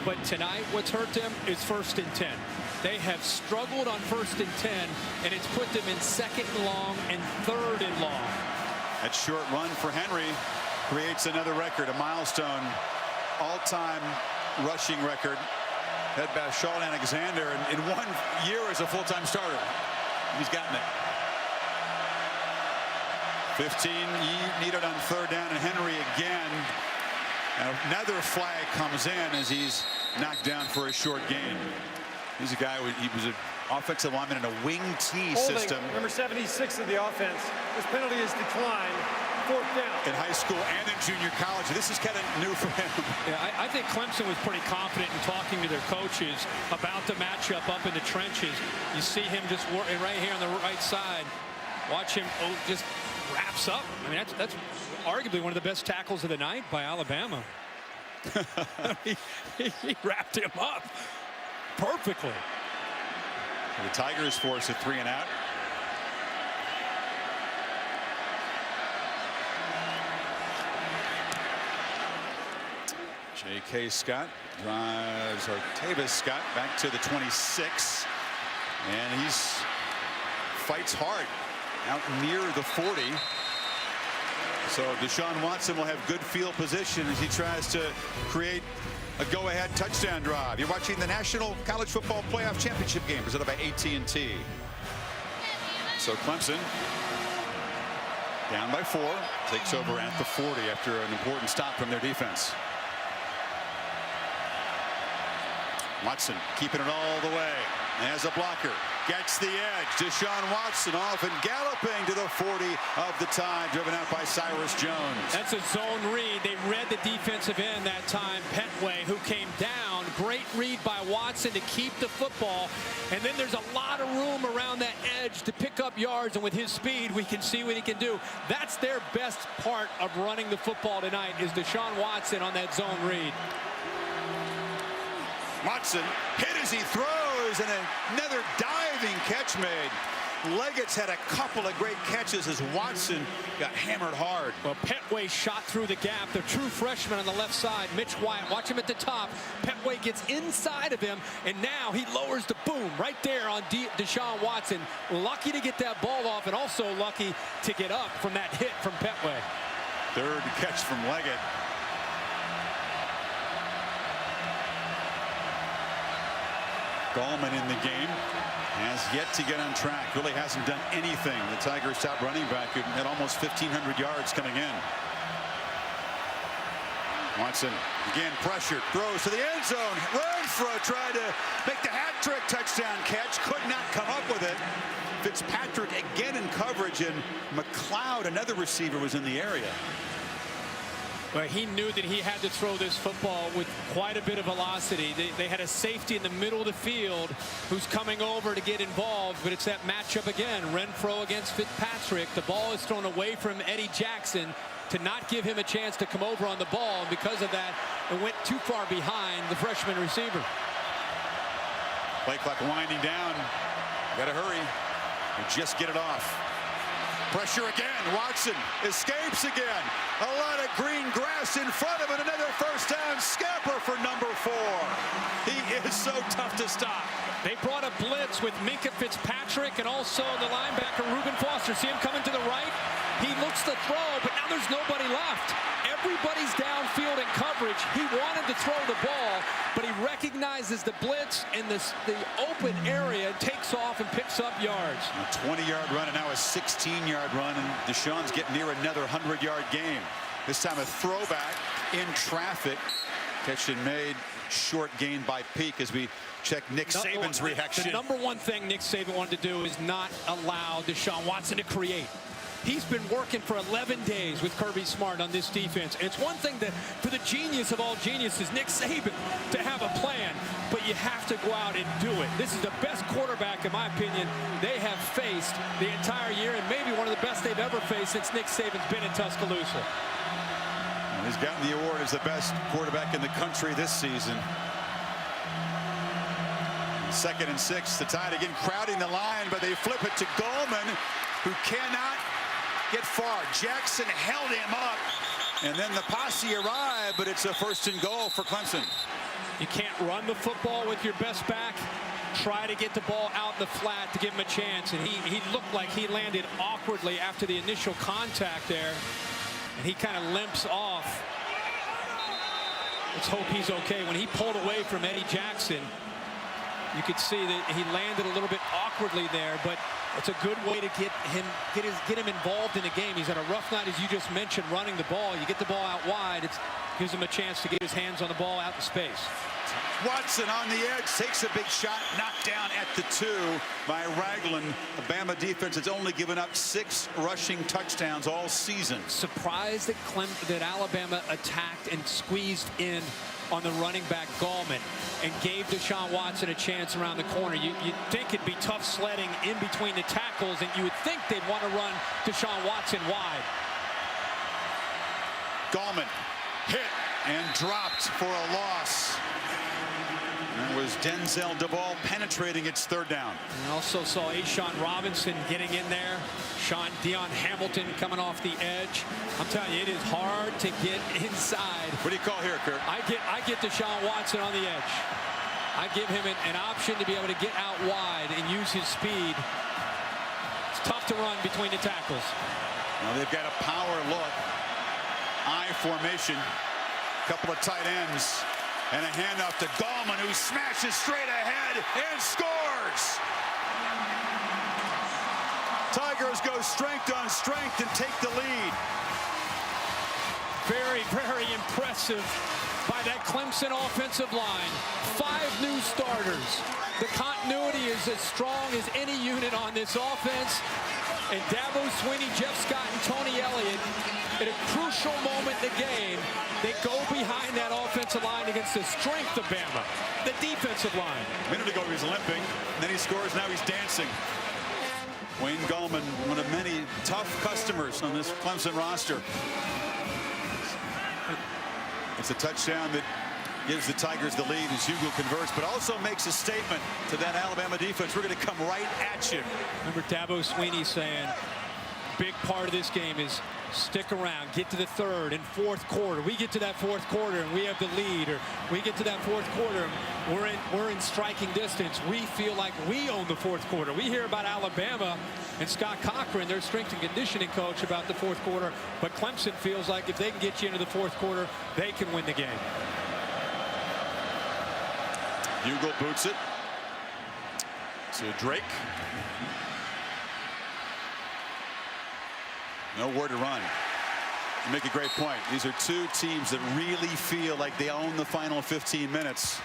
But tonight, what's hurt them is 1st and 10. They have struggled on 1st and 10, and it's put them in 2nd and long and 3rd and long. That short run for Henry creates another record, a milestone, all-time rushing record. Head by Sean Alexander in 1 year as a full-time starter. He's gotten it. 15 needed on 3rd down, and Henry again. Another flag comes in as he's knocked down for a short gain. He's a guy, he was an offensive lineman in a wing T Holding, system. number 76 of the offense. This penalty is declined. 4th down. In high school and in junior college. This is kind of new for him. Yeah, I think Clemson was pretty confident in talking to their coaches about the matchup up in the trenches. You see him just right here on the right side. Watch him just wraps up. I mean, that's arguably one of the best tackles of the night by Alabama. he wrapped him up perfectly. The Tigers force a 3 and out. J.K. Scott drives Artavis Scott back to the 26, and he's fights hard out near the 40. So DeShaun Watson will have good field position as he tries to create a go-ahead touchdown drive. You're watching the National College Football Playoff Championship game presented by AT&T. So Clemson down by 4, takes over at the 40 after an important stop from their defense. Watson keeping it all the way as a blocker, gets the edge. DeShaun Watson off and galloping to the 40 of the Tide, driven out by Cyrus Jones. That's a zone read. They read the defensive end that time. Petway, who came down. Great read by Watson to keep the football. And then there's a lot of room around that edge to pick up yards. And with his speed, we can see what he can do. That's their best part of running the football tonight, is DeShaun Watson on that zone read. Watson hit as he throws, and another diving catch made. Leggett's had a couple of great catches as Watson got hammered hard. Well, Petway shot through the gap. The true freshman on the left side, Mitch Wyatt. Watch him at the top. Petway gets inside of him, and now he lowers the boom right there on DeShaun Watson. Lucky to get that ball off, and also lucky to get up from that hit from Petway. Third catch from Leggett. Gallman in the game has yet to get on track. Really hasn't done anything. The Tigers' top running back had almost 1,500 yards coming in. Watson again pressured, throws to the end zone. Renfro tried to make the hat trick touchdown catch, could not come up with it. Fitzpatrick again in coverage, and McLeod, another receiver, was in the area. But he knew that he had to throw this football with quite a bit of velocity. They had a safety in the middle of the field who's coming over to get involved, but it's that matchup again. Renfro against Fitzpatrick. The ball is thrown away from Eddie Jackson to not give him a chance to come over on the ball. And because of that, it went too far behind the freshman receiver. Play clock winding down. Got to hurry and just get it off. Pressure again. Watson escapes again. A lot of green grass in front of it. Another first down. Scamper for number 4. He is so tough to stop. They brought a blitz with Minka Fitzpatrick and also the linebacker Reuben Foster. See him coming to the right? He looks to throw, but now there's nobody left. Everybody's downfield in coverage. He wanted to throw the ball, but he recognizes the blitz in the open area, takes off and picks up yards. A 20-yard run and now a 16-yard run, and DeShaun's getting near another 100-yard game. This time a throwback in traffic. Catch and made, short gain by Peak as we check Nick Saban's reaction. The number one thing Nick Saban wanted to do is not allow DeShaun Watson to create. He's been working for 11 days with Kirby Smart on this defense. And it's one thing that, for the genius of all geniuses, Nick Saban, to have a plan, but you have to go out and do it. This is the best quarterback, in my opinion, they have faced the entire year, and maybe one of the best they've ever faced since Nick Saban's been in Tuscaloosa. He's gotten the award as the best quarterback in the country this season. 2nd and 6, the Tide again crowding the line, but they flip it to Gallman, who cannot get far. Jackson held him up, and then the posse arrived, but it's a 1st and goal for Clemson. You can't run the football with your best back. Try to get the ball out in the flat to give him a chance, and he looked like he landed awkwardly after the initial contact there, and he kind of limps off. Let's hope he's okay. When he pulled away from Eddie Jackson, You could see that he landed a little bit awkwardly there, but it's a good way to get him involved in the game. He's had a rough night, as you just mentioned, running the ball. You get the ball out wide, it gives him a chance to get his hands on the ball out in space. Watson on the edge, takes a big shot, knocked down at the 2 by Ragland. The Bama defense has only given up 6 rushing touchdowns all season. Surprised that Alabama attacked and squeezed in on the running back Gallman and gave DeShaun Watson a chance around the corner. You'd think it'd be tough sledding in between the tackles, and you would think they'd want to run DeShaun Watson wide. Gallman hit and dropped for a loss. That was Denzel DeVaul penetrating its 3rd down. And also saw Ashawn Robinson getting in there. Deion Hamilton coming off the edge. I'm telling you, it is hard to get inside. What do you call here, Kurt? I get DeShaun Watson on the edge. I give him an option to be able to get out wide and use his speed. It's tough to run between the tackles. Now they've got a power look. I formation. Couple of tight ends. And a handoff to Gallman, who smashes straight ahead and scores. Tigers go strength on strength and take the lead. Very, very impressive by that Clemson offensive line. 5 new starters. The continuity is as strong as any unit on this offense. And Dabo Swinney, Jeff Scott, and Tony Elliott, at a crucial moment in the game, they go behind that offensive line against the strength of Bama, the defensive line. A minute ago he was limping, and then he scores, now he's dancing. Wayne Gallman, one of many tough customers on this Clemson roster. It's a touchdown that gives the Tigers the lead as Hugo converts, but also makes a statement to that Alabama defense. We're going to come right at you. Remember Dabo Swinney saying, big part of this game is stick around, get to the 3rd and 4th quarter. We get to that 4th quarter and we have the lead, or we get to that 4th quarter and we're in striking distance. We feel like we own the 4th quarter. We hear about Alabama and Scott Cochran, their strength and conditioning coach, about the 4th quarter, but Clemson feels like if they can get you into the 4th quarter, they can win the game. Hugo boots it to Drake. Nowhere to run. You make a great point. These are 2 teams that really feel like they own the final 15 minutes.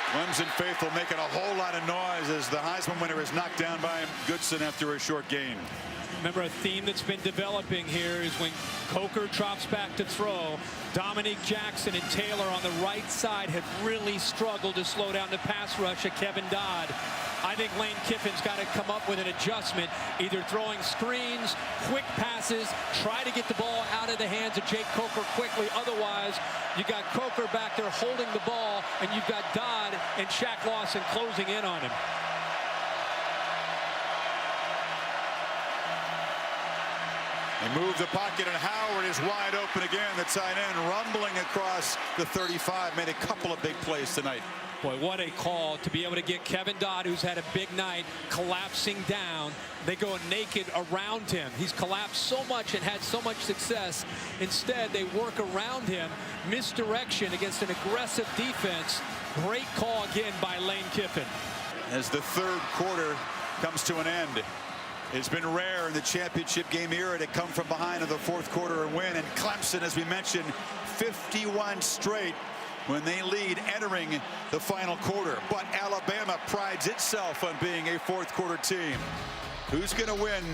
Clemson faithful making a whole lot of noise as the Heisman winner is knocked down by Goodson after a short gain. Remember, a theme that's been developing here is when Coker drops back to throw, Dominique Jackson and Taylor on the right side have really struggled to slow down the pass rush of Kevin Dodd. I think Lane Kiffin's got to come up with an adjustment, either throwing screens, quick passes, try to get the ball out of the hands of Jake Coker quickly. Otherwise, you got Coker back there holding the ball, and you've got Dodd and Shaq Lawson closing in on him. They move the pocket, and Howard is wide open again. The tight end rumbling across the 35. Made a couple of big plays tonight. Boy, what a call to be able to get Kevin Dodd, who's had a big night, collapsing down. They go naked around him. He's collapsed so much and had so much success. Instead, they work around him. Misdirection against an aggressive defense. Great call again by Lane Kiffin. As the 3rd quarter comes to an end. It's been rare in the championship game era to come from behind in the 4th quarter and win. And Clemson, as we mentioned, 51 straight when they lead entering the final quarter. But Alabama prides itself on being a 4th quarter team. Who's going to win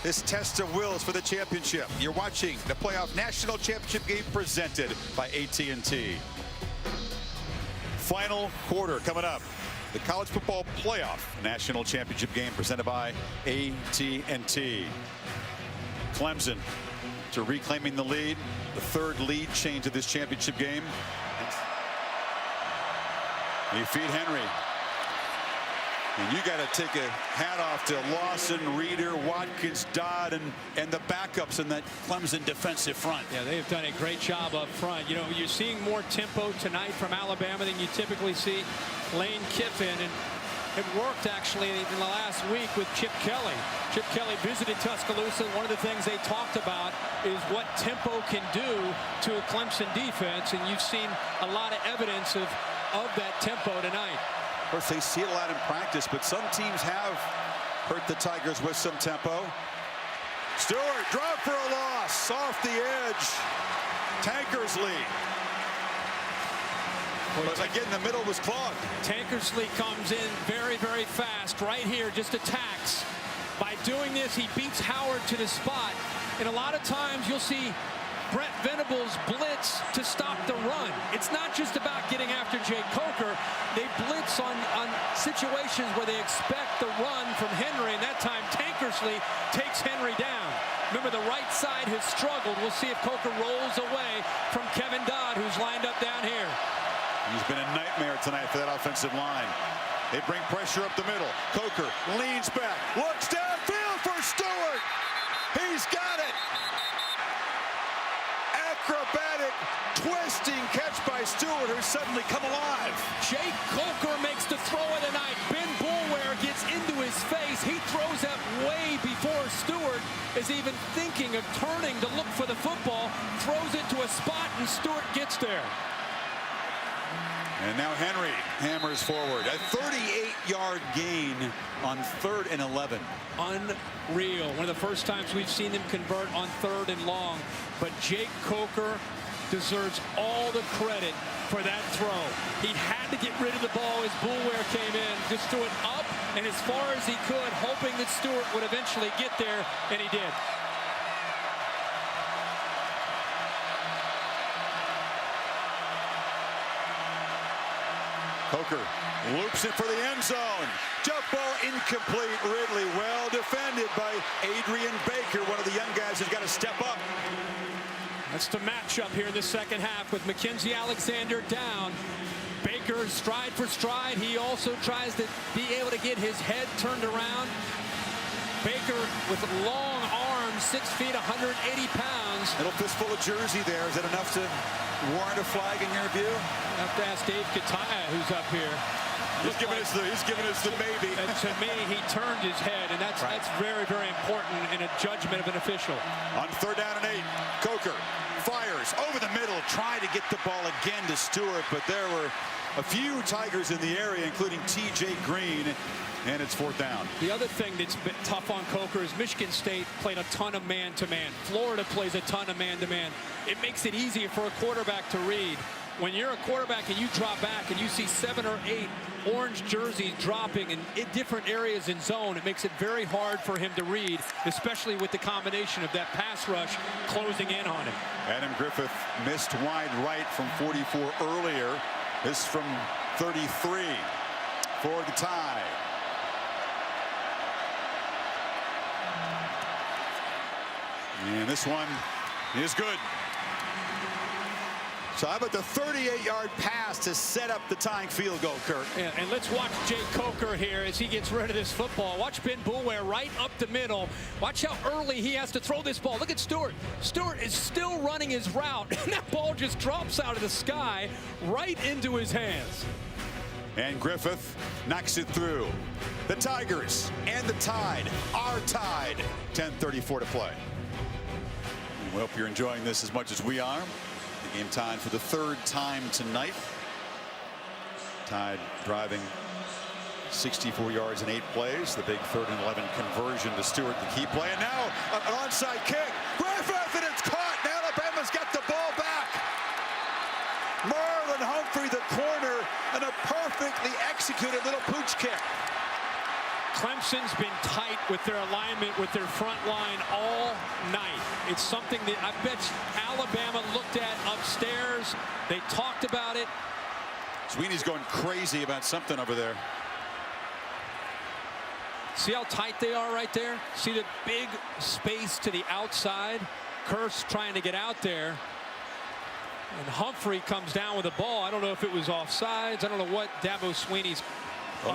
this test of wills for the championship? You're watching the playoff national championship game presented by AT&T. Final quarter coming up. The college football playoff national championship game presented by AT&T. Clemson to reclaiming the lead, the 3rd lead change of this championship game. They feed Henry. And you got to take a hat off to Lawson, Reeder, Watkins, Dodd, and the backups in that Clemson defensive front. Yeah, they've done a great job up front. You know, you're seeing more tempo tonight from Alabama than you typically see. Lane Kiffin, and it worked actually in the last week with Chip Kelly. Chip Kelly visited Tuscaloosa. One of the things they talked about is what tempo can do to a Clemson defense, and you've seen a lot of evidence of of that tempo tonight. Of course, they see it a lot in practice, but some teams have hurt the Tigers with some tempo. Stewart, drop for a loss, off the edge. Tankersley. But again, the middle was clogged. Tankersley comes in very, very fast. Right here, just attacks. By doing this, he beats Howard to the spot. And a lot of times you'll see Brent Venables blitz to stop the run. It's not just about getting after Jay Coker. They blitz on situations where they expect the run from Henry, and that time Tankersley takes Henry down. Remember, the right side has struggled. We'll see if Coker rolls away from Kevin Dodd, who's lined up down here. He's been a nightmare tonight for that offensive line. They bring pressure up the middle. Coker leans back, looks downfield for Stewart. He's got it. Acrobatic, twisting catch by Stewart, who's suddenly come alive. Jay Coker makes the throw of the night. Ben Boulware gets into his face. He throws that way before Stewart is even thinking of turning to look for the football. Throws it to a spot, and Stewart gets there. And now Henry hammers forward. A 38-yard gain on 3rd and 11. Unreal. One of the first times we've seen them convert on 3rd and long. But Jake Coker deserves all the credit for that throw. He had to get rid of the ball as Boulware came in. Just threw it up and as far as he could, hoping that Stewart would eventually get there, and he did. Coker loops it for the end zone. Jump ball incomplete. Ridley well defended by Adrian Baker, one of the young guys who's got to step up. That's the matchup here in the second half with Mackenzie Alexander down. Baker stride for stride. He also tries to be able to get his head turned around. Baker with long arms, 6 feet, 180 pounds. Little fistful of jersey there. Is that enough to warrant a flag in your view? I have to ask Dave Kataya, who's up here. He's giving us the maybe. And to me, he turned his head, and that's very, very important in a judgment of an official. On 3rd down and 8, Coker fires over the middle, trying to get the ball again to Stewart, but there were a few Tigers in the area, including T.J. Green, and it's 4th down. The other thing that's been tough on Coker is Michigan State played a ton of man-to-man. Florida plays a ton of man-to-man. It makes it easier for a quarterback to read. When you're a quarterback and you drop back and you see 7 or 8 orange jerseys dropping in different areas in zone, it makes it very hard for him to read, especially with the combination of that pass rush closing in on him. Adam Griffith missed wide right from 44 earlier. This from 33 for the tie. And this one is good. So how about the 38-yard pass to set up the tying field goal, Kirk? Yeah, and let's watch Jay Coker here as he gets rid of this football. Watch Ben Boulware right up the middle. Watch how early he has to throw this ball. Look at Stewart. Stewart is still running his route, and that ball just drops out of the sky right into his hands. And Griffith knocks it through. The Tigers and the Tide are tied. 10:34 to play. We hope you're enjoying this as much as we are. The game tied for the 3rd time tonight. Tide driving 64 yards in 8 plays. The big 3rd and 11 conversion to Stewart, the key play. And now an onside kick. Griffith, and it's caught. And Alabama's got the ball back. Marlon Humphrey, the corner, and a perfectly executed little pooch kick. Clemson's been tight with their alignment with their front line all night. It's something that I bet Alabama looked at upstairs. They talked about it. Sweeney's going crazy about something over there. See how tight they are right there? See the big space to the outside? Kearse trying to get out there. And Humphrey comes down with the ball. I don't know if it was offsides. I don't know what Dabo Sweeney's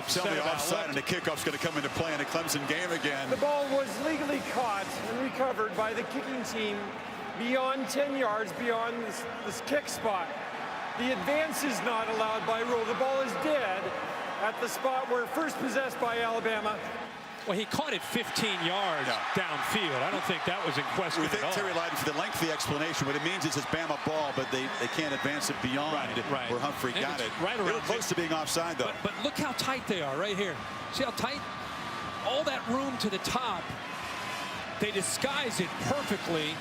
Tell me offside, and the kickoff's going to come into play in a Clemson game again. The ball was legally caught and recovered by the kicking team beyond 10 yards beyond this kick spot. The advance is not allowed by rule. The ball is dead at the spot where first possessed by Alabama. Well, he caught it 15 yards downfield. I don't think that was in question We thank at all. Terry Lyden for the lengthy explanation. What it means is it's Bama ball, but they can't advance it beyond where Humphrey And got it's it. right They were around close to being offside, though. But look how tight they are right here. See how tight? All that room to the top. They disguise it perfectly.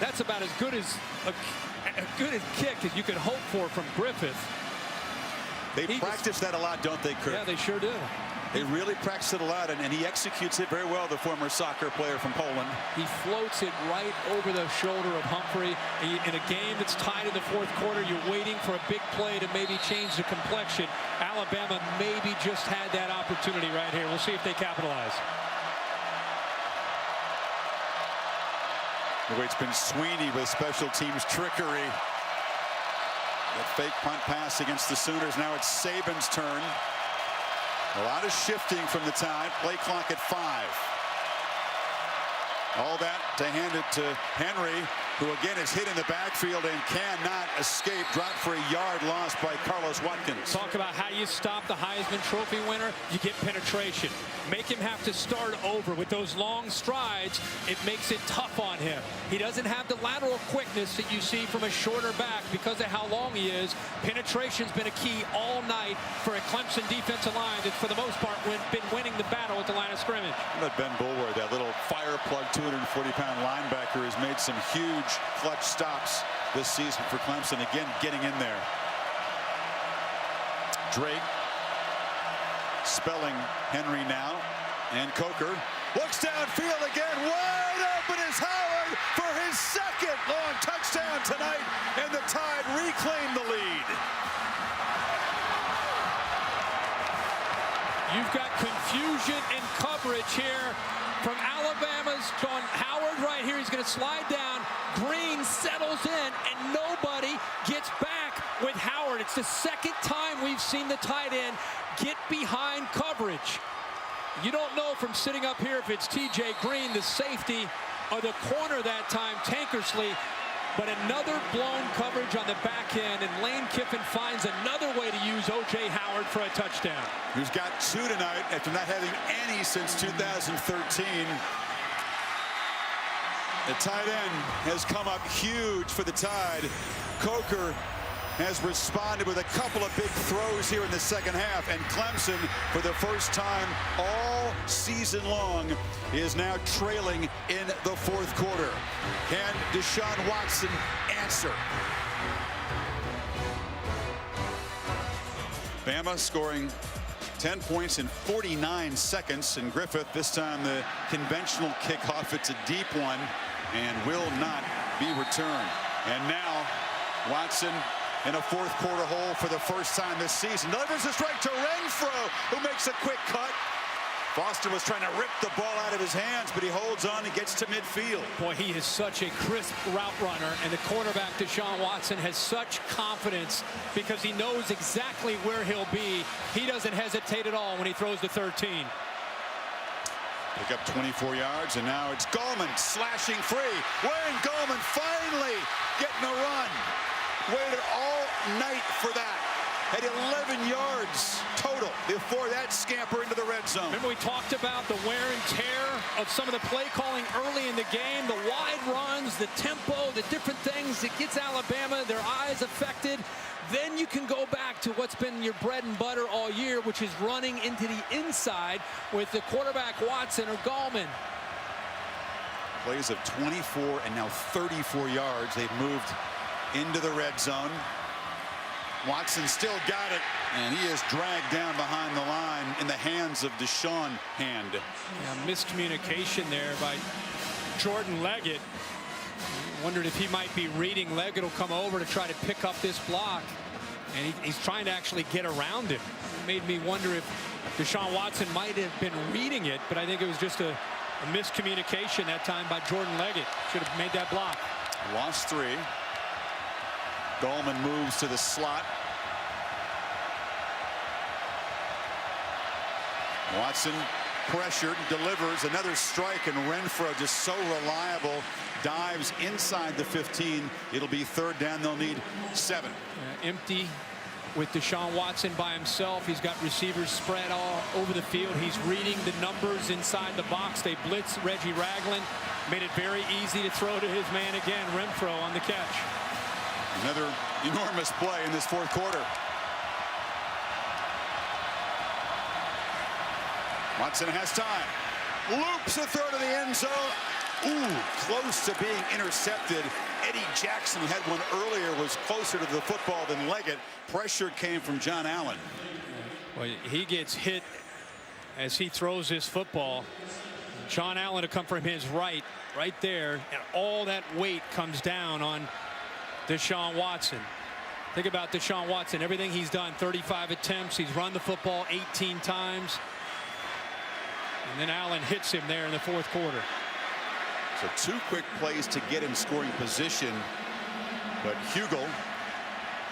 That's about as good as a kick as you could hope for from Griffith. They practice that a lot, don't they, Kurt? Yeah, they sure do. They really practice it a lot, and he executes it very well, the former soccer player from Poland. He floats it right over the shoulder of Humphrey. In a game that's tied in the fourth quarter, you're waiting for a big play to maybe change the complexion. Alabama maybe just had that opportunity right here. We'll see if they capitalize. It's been Sweeney with special teams trickery. That fake punt pass against the Sooners. Now it's Saban's turn. A lot of shifting from the Tide. Play clock at 5. All that to hand it to Henry, who again is hit in the backfield and cannot escape. Dropped for a yard lost by Carlos Watkins. Talk about how you stop the Heisman Trophy winner. You get penetration. Make him have to start over with those long strides. It makes it tough on him. He doesn't have the lateral quickness that you see from a shorter back because of how long he is. Penetration's been a key all night for a Clemson defensive line that's for the most part been winning the battle at the line of scrimmage. But Ben Bulwer, that little fire plug 240-pound linebacker, has made some huge clutch stops this season for Clemson. Again, getting in there. Drake spelling Henry now, and Coker looks downfield again. Wide open is Howard for his second long touchdown tonight, and the Tide reclaim the lead. You've got confusion in coverage here from Alabama's John Howard right here. He's going to slide down. Green settles in, and nobody gets back with Howard. It's the second time we've seen the tight end get behind coverage. You don't know from sitting up here if it's TJ Green, the safety, or the corner that time, Tankersley. But another blown coverage on the back end, and Lane Kiffin finds another way to use O.J. Howard for a touchdown. Who's got 2 tonight after not having any since 2013. The tight end has come up huge for the Tide. Coker has responded with a couple of big throws here in the second half, and Clemson, for the first time all season long, is now trailing in the fourth quarter. Can DeShaun Watson answer? Bama scoring 10 points in 49 seconds, and Griffith, this time the conventional kickoff. It's a deep one and will not be returned. And now Watson in a fourth quarter hole for the first time this season. Delivers a strike to Renfro, who makes a quick cut. Foster was trying to rip the ball out of his hands, but he holds on and gets to midfield. Boy, he is such a crisp route runner, and the quarterback, DeShaun Watson, has such confidence because he knows exactly where he'll be. He doesn't hesitate at all when he throws the 13. Pick up 24 yards, and now it's Gallman slashing free. Wayne Gallman finally getting a run. Waited all night for that. At 11 yards total before that scamper into the red zone. Remember we talked about the wear and tear of some of the play calling early in the game, the wide runs, the tempo, the different things that gets Alabama, their eyes affected. Then you can go back to what's been your bread and butter all year, which is running into the inside with the quarterback Watson or Gallman. Plays of 24 and now 34 yards. They've moved into the red zone. Watson still got it, and he is dragged down behind the line in the hands of DeShaun Hand. Yeah, miscommunication there by Jordan Leggett. Wondered if he might be reading. Leggett will come over to try to pick up this block, and he's trying to actually get around him. It made me wonder if DeShaun Watson might have been reading it, but I think it was just a miscommunication that time by Jordan Leggett. Should have made that block. Lost 3. Gallman moves to the slot. Watson pressured, delivers another strike, and Renfro, just so reliable, dives inside the 15. It'll be third down. They'll need 7. Empty with DeShaun Watson by himself. He's got receivers spread all over the field. He's reading the numbers inside the box. They blitz Reggie Ragland. Made it very easy to throw to his man again, Renfro on the catch. Another enormous play in this fourth quarter. Watson has time. Loops a throw to the end zone. Ooh, close to being intercepted. Eddie Jackson, who had one earlier, was closer to the football than Leggett. Pressure came from John Allen. Well, he gets hit as he throws this football. John Allen to come from his right there, and all that weight comes down on DeShaun Watson. Think about DeShaun Watson, everything he's done, 35 attempts. He's run the football 18 times. And then Allen hits him there in the fourth quarter. So 2 quick plays to get in scoring position, but Hugel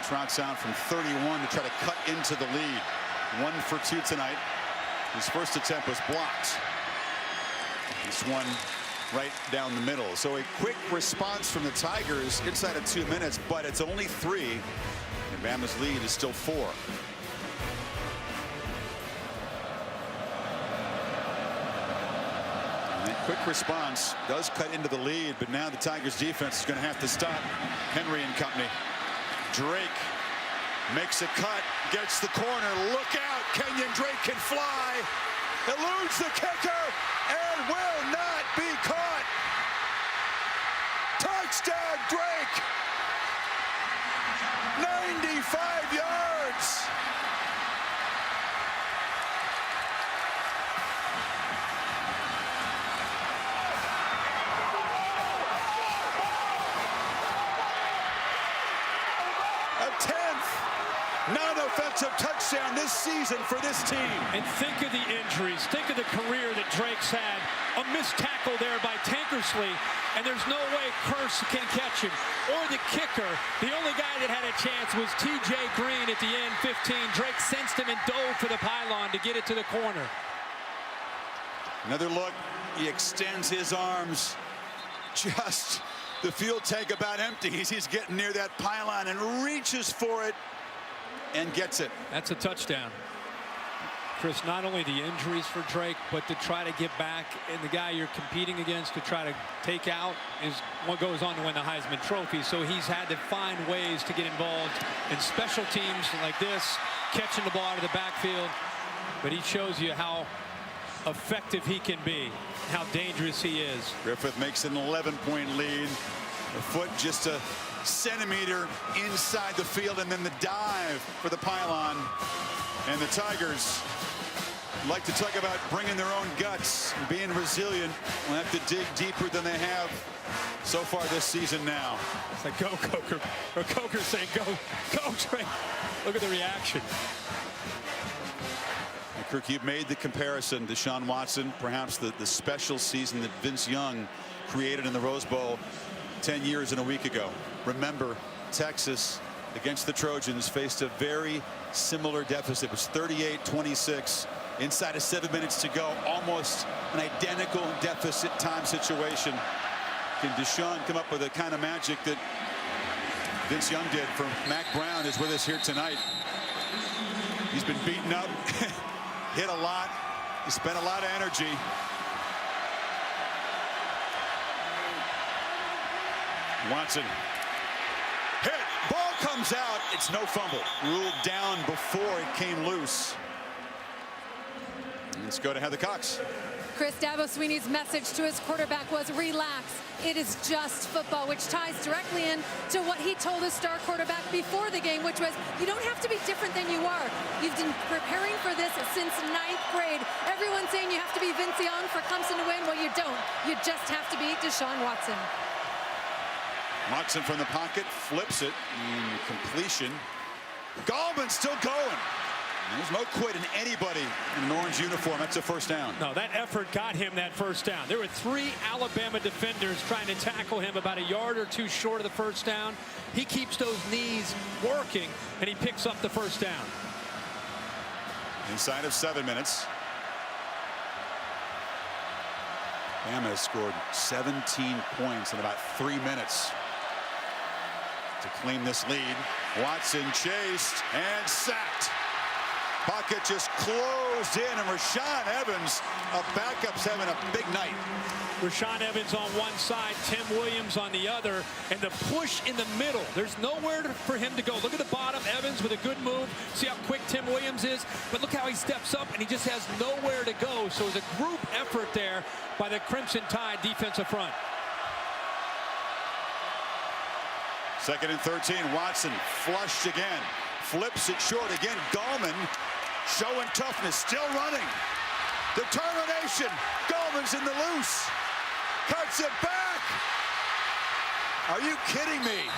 trots out from 31 to try to cut into the lead. 1 for 2 tonight. His first attempt was blocked. This one right down the middle. So a quick response from the Tigers inside of 2 minutes, but it's only 3, and Bama's lead is still 4. Quick response does cut into the lead, but now the Tigers defense is going to have to stop Henry and company. Drake makes a cut, gets the corner. Look out, Kenyon Drake can fly. Eludes the kicker and will not be caught. Touchdown Drake. 95 yards. Non-offensive touchdown this season for this team. And think of the injuries. Think of the career that Drake's had. A missed tackle there by Tankersley, and there's no way Curse can catch him. Or the kicker. The only guy that had a chance was T.J. Green at the end, 15. Drake sensed him and dove for the pylon to get it to the corner. Another look. He extends his arms. Just the fuel tank about empty. He's getting near that pylon and reaches for it. And gets it. That's a touchdown. Chris, not only the injuries for Drake, but to try to get back, and the guy you're competing against to try to take out is what goes on to win the Heisman Trophy. So he's had to find ways to get involved in special teams like this, catching the ball out of the backfield. But he shows you how effective he can be, how dangerous he is. Griffith makes an 11-point lead. A foot just a centimeter inside the field, and then the dive for the pylon. And the Tigers like to talk about bringing their own guts and being resilient. Will have to dig deeper than they have so far this season now. It's like, go Coker. Or Coker saying, go Drake. Look at the reaction. And Kirk, you've made the comparison. DeShaun Watson, perhaps the special season that Vince Young created in the Rose Bowl 10 years and a week ago. Remember, Texas against the Trojans faced a very similar deficit. It was 38-26 inside of 7 minutes to go. Almost an identical deficit time situation. Can DeShaun come up with the kind of magic that Vince Young did? For Mac Brown is with us here tonight. He's been beaten up, hit a lot. He spent a lot of energy. Watson hit, ball comes out. It's no fumble. Ruled down before it came loose. Let's go to Heather Cox. Chris, Dabo Swinney's message to his quarterback was relax. It is just football, which ties directly in to what he told his star quarterback before the game, which was, you don't have to be different than you are. You've been preparing for this since 9th grade. Everyone's saying you have to be Vince Young for Clemson to win. Well, you don't. You just have to be DeShaun Watson. Watson from the pocket, flips it, completion. Gallman's still going. There's no quit in anybody in an orange uniform. That's a first down. No, that effort got him that first down. There were 3 Alabama defenders trying to tackle him about a yard or 2 short of the first down. He keeps those knees working, and he picks up the first down. Inside of 7 minutes. Bama has scored 17 points in about 3 minutes. to claim this lead. Watson chased and sacked. Pocket just closed in, and Rashaan Evans, a backup's having a big night. Rashaan Evans on one side, Tim Williams on the other, and the push in the middle. There's nowhere for him to go. Look at the bottom, Evans with a good move. See how quick Tim Williams is? But look how he steps up, and he just has nowhere to go. So it's a group effort there by the Crimson Tide defensive front. 2nd and 13, Watson flushed again. Flips it short again. Gallman showing toughness, still running. Determination. Gallman's in the loose. Cuts it back. Are you kidding me?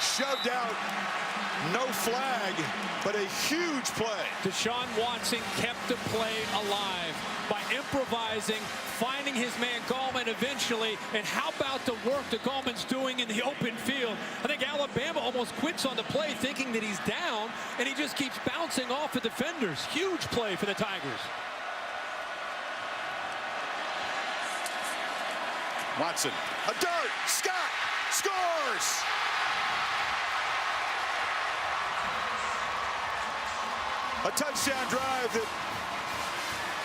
Shoved out. No flag, but a huge play. DeShaun Watson kept the play alive by improvising, finding his man Gallman eventually. And how about the work that Gallman's doing in the open field? I think Alabama almost quits on the play thinking that he's down, and he just keeps bouncing off the defenders. Huge play for the Tigers. Watson, a dart, Scott scores! A touchdown drive that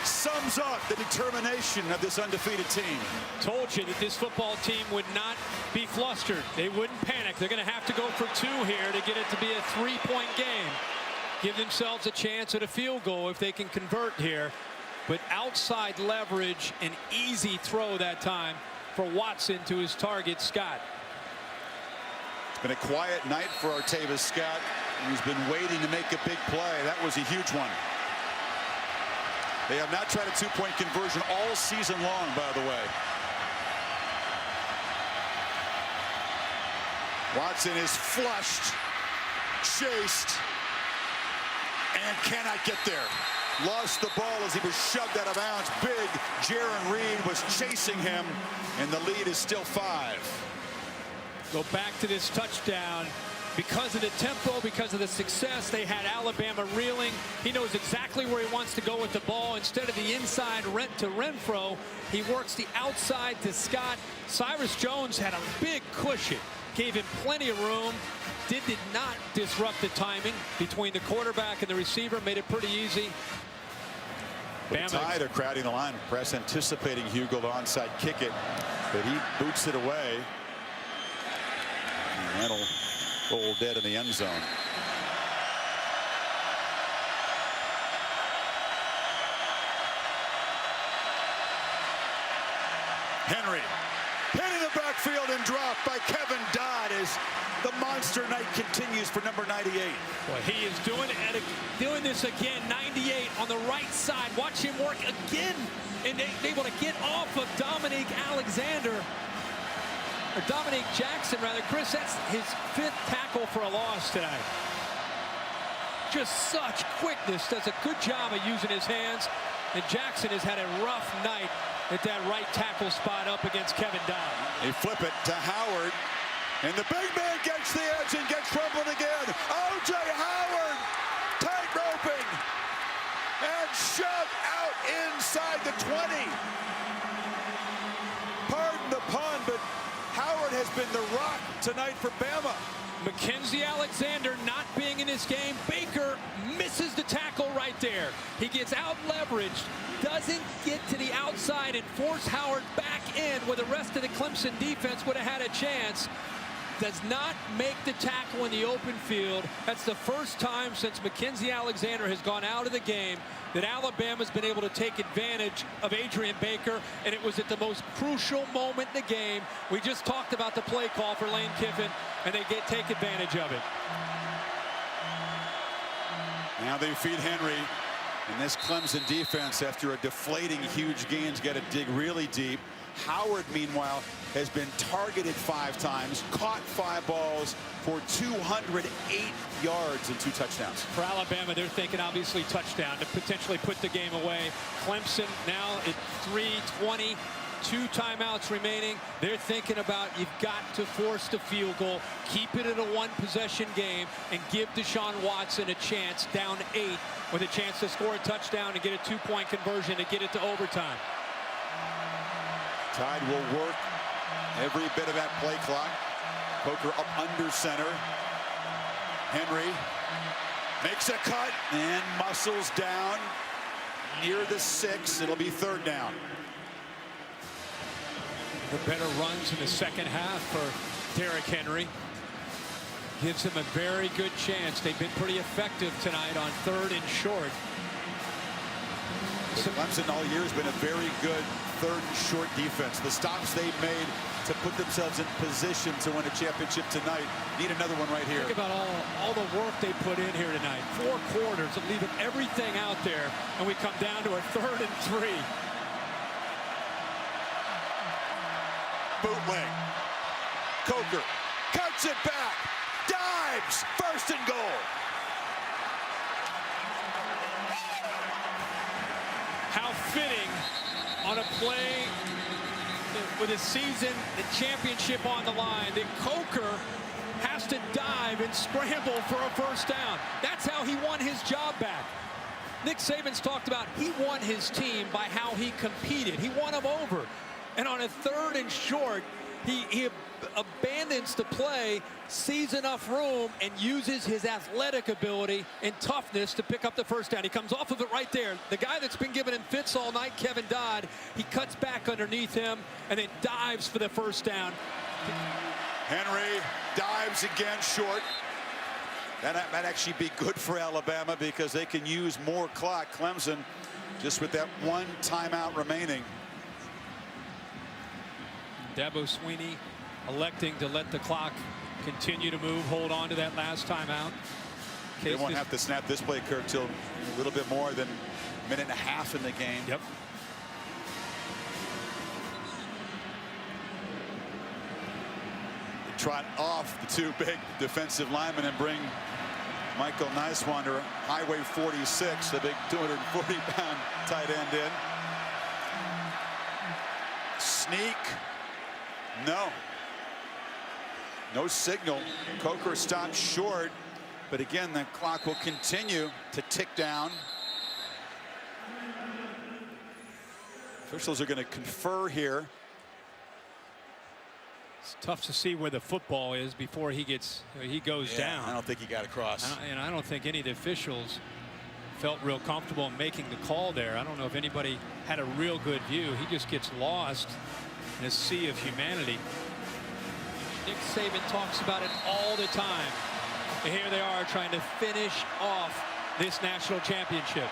sums up the determination of this undefeated team. Told you that this football team would not be flustered. They wouldn't panic. They're going to have to go for 2 here to get it to be a 3-point game. Give themselves a chance at a field goal if they can convert here. But outside leverage, an easy throw that time for Watson to his target, Scott. It's been a quiet night for Artavis Scott. He's been waiting to make a big play. That was a huge one. They have not tried a 2-point conversion all season long, by the way. Watson is flushed, chased, and cannot get there. Lost the ball as he was shoved out of bounds. Big Jaron Reed was chasing him, and the lead is still 5. Go back to this touchdown. Because of the tempo, because of the success, they had Alabama reeling. He knows exactly where he wants to go with the ball. Instead of the inside to Renfro, he works the outside to Scott. Cyrus Jones had a big cushion, gave him plenty of room. Did not disrupt the timing between the quarterback and the receiver, made it pretty easy. The Tide are crowding the line. Press anticipating Hugo to onside kick it, but he boots it away. And that'll roll dead in the end zone. Henry hit in the backfield and dropped by Kevin Dodd as the monster night continues for number 98. Well, he is doing this again. 98 on the right side. Watch him work again, and able to get off of Dominique Jackson, rather. Chris, that's his 5th tackle for a loss tonight. Just such quickness. Does a good job of using his hands. And Jackson has had a rough night at that right tackle spot up against Kevin Dodd. They flip it to Howard, and the big man gets the edge and gets crumpled again. O.J. Howard tight roping and shoved out inside the 20. Pardon the pun, but Howard has been the rock tonight for Bama. Mackenzie Alexander not being in this game. Baker misses the tackle right there. He gets out leveraged, doesn't get to the outside and force Howard back in where the rest of the Clemson defense would have had a chance. Does not make the tackle in the open field. That's the first time since Mackenzie Alexander has gone out of the game that Alabama's been able to take advantage of Adrian Baker, and it was at the most crucial moment in the game. We just talked about the play call for Lane Kiffin, and they take advantage of it. Now they feed Henry, and this Clemson defense, after a deflating huge gains, got to dig really deep. Howard, meanwhile, has been targeted 5 times, caught 5 balls for 208 yards and 2 touchdowns. For Alabama, they're thinking obviously touchdown to potentially put the game away. Clemson now at 3:20, 2 timeouts remaining. They're thinking about, you've got to force the field goal, keep it at a 1-possession game, and give DeShaun Watson a chance, down 8, with a chance to score a touchdown and get a 2-point conversion to get it to overtime. Tide will work every bit of that play clock. Coker up under center. Henry makes a cut and muscles down near the 6. It'll be 3rd down. The better runs in the second half for Derrick Henry. Gives him a very good chance. They've been pretty effective tonight on 3rd and short. Clemson all year has been a very good 3rd and short defense. The stops they've made to put themselves in position to win a championship tonight. Need another one right here. Think about all the work they put in here tonight. 4 quarters of leaving everything out there, and we come down to a 3rd and 3. Bootleg. Coker cuts it back. Dives. 1st and goal. How fitting on a play with a season, the championship on the line, that Coker has to dive and scramble for a 1st down. That's how he won his job back. Nick Saban's talked about he won his team by how he competed. He won them over. And on a 3rd and short, he abandons the play, sees enough room, and uses his athletic ability and toughness to pick up the 1st down. He comes off of it right there. The guy that's been giving him fits all night, Kevin Dodd, he cuts back underneath him and then dives for the 1st down. Henry dives again short. That might actually be good for Alabama because they can use more clock. Clemson just with that 1 timeout remaining. Dabo Swinney electing to let the clock continue to move, hold on to that last timeout. They won't have to snap this play, Kirk, till a little bit more than a minute and a half in the game. Yep. They trot off the 2 big defensive linemen and bring Michael Niswander, Highway 46, the big 240-pound tight end in. Sneak. No. No signal. Coker stops short, but again, the clock will continue to tick down. Officials are going to confer here. It's tough to see where the football is before he goes down. I don't think he got across. And I don't think any of the officials felt real comfortable in making the call there. I don't know if anybody had a real good view. He just gets lost in a sea of humanity. Nick Saban talks about it all the time. And here they are trying to finish off this national championship.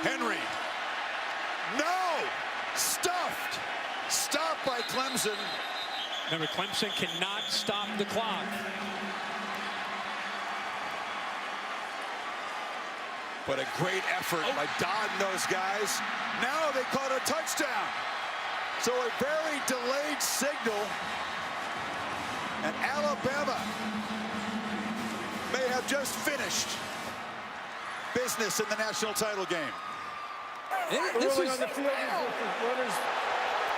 Henry. No! Stuffed. Stopped by Clemson. Remember, Clemson cannot stop the clock. But a great effort by Dodd and those guys. Now they call it a touchdown. So a very delayed signal. And Alabama may have just finished business in the national title game. This is, on the field, runners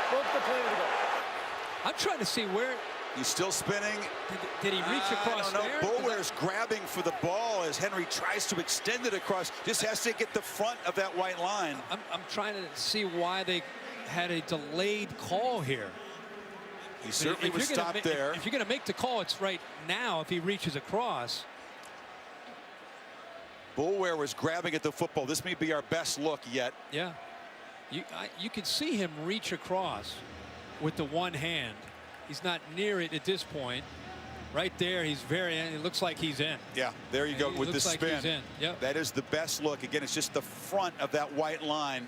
broke the play to go. I'm trying to see where. He's still spinning. Did he reach across there? Boulware's grabbing for the ball as Henry tries to extend it across. Just has to get the front of that white line. I'm trying to see why they had a delayed call here. He certainly was stopped there. If you're going to make the call, it's right now if he reaches across. Boulware was grabbing at the football. This may be our best look yet. Yeah. You can see him reach across with the one hand. He's not near it at this point. Right there, he's it looks like he's in. Yeah, there you go with the spin. Like he's in. Yep. That is the best look. Again, it's just the front of that white line.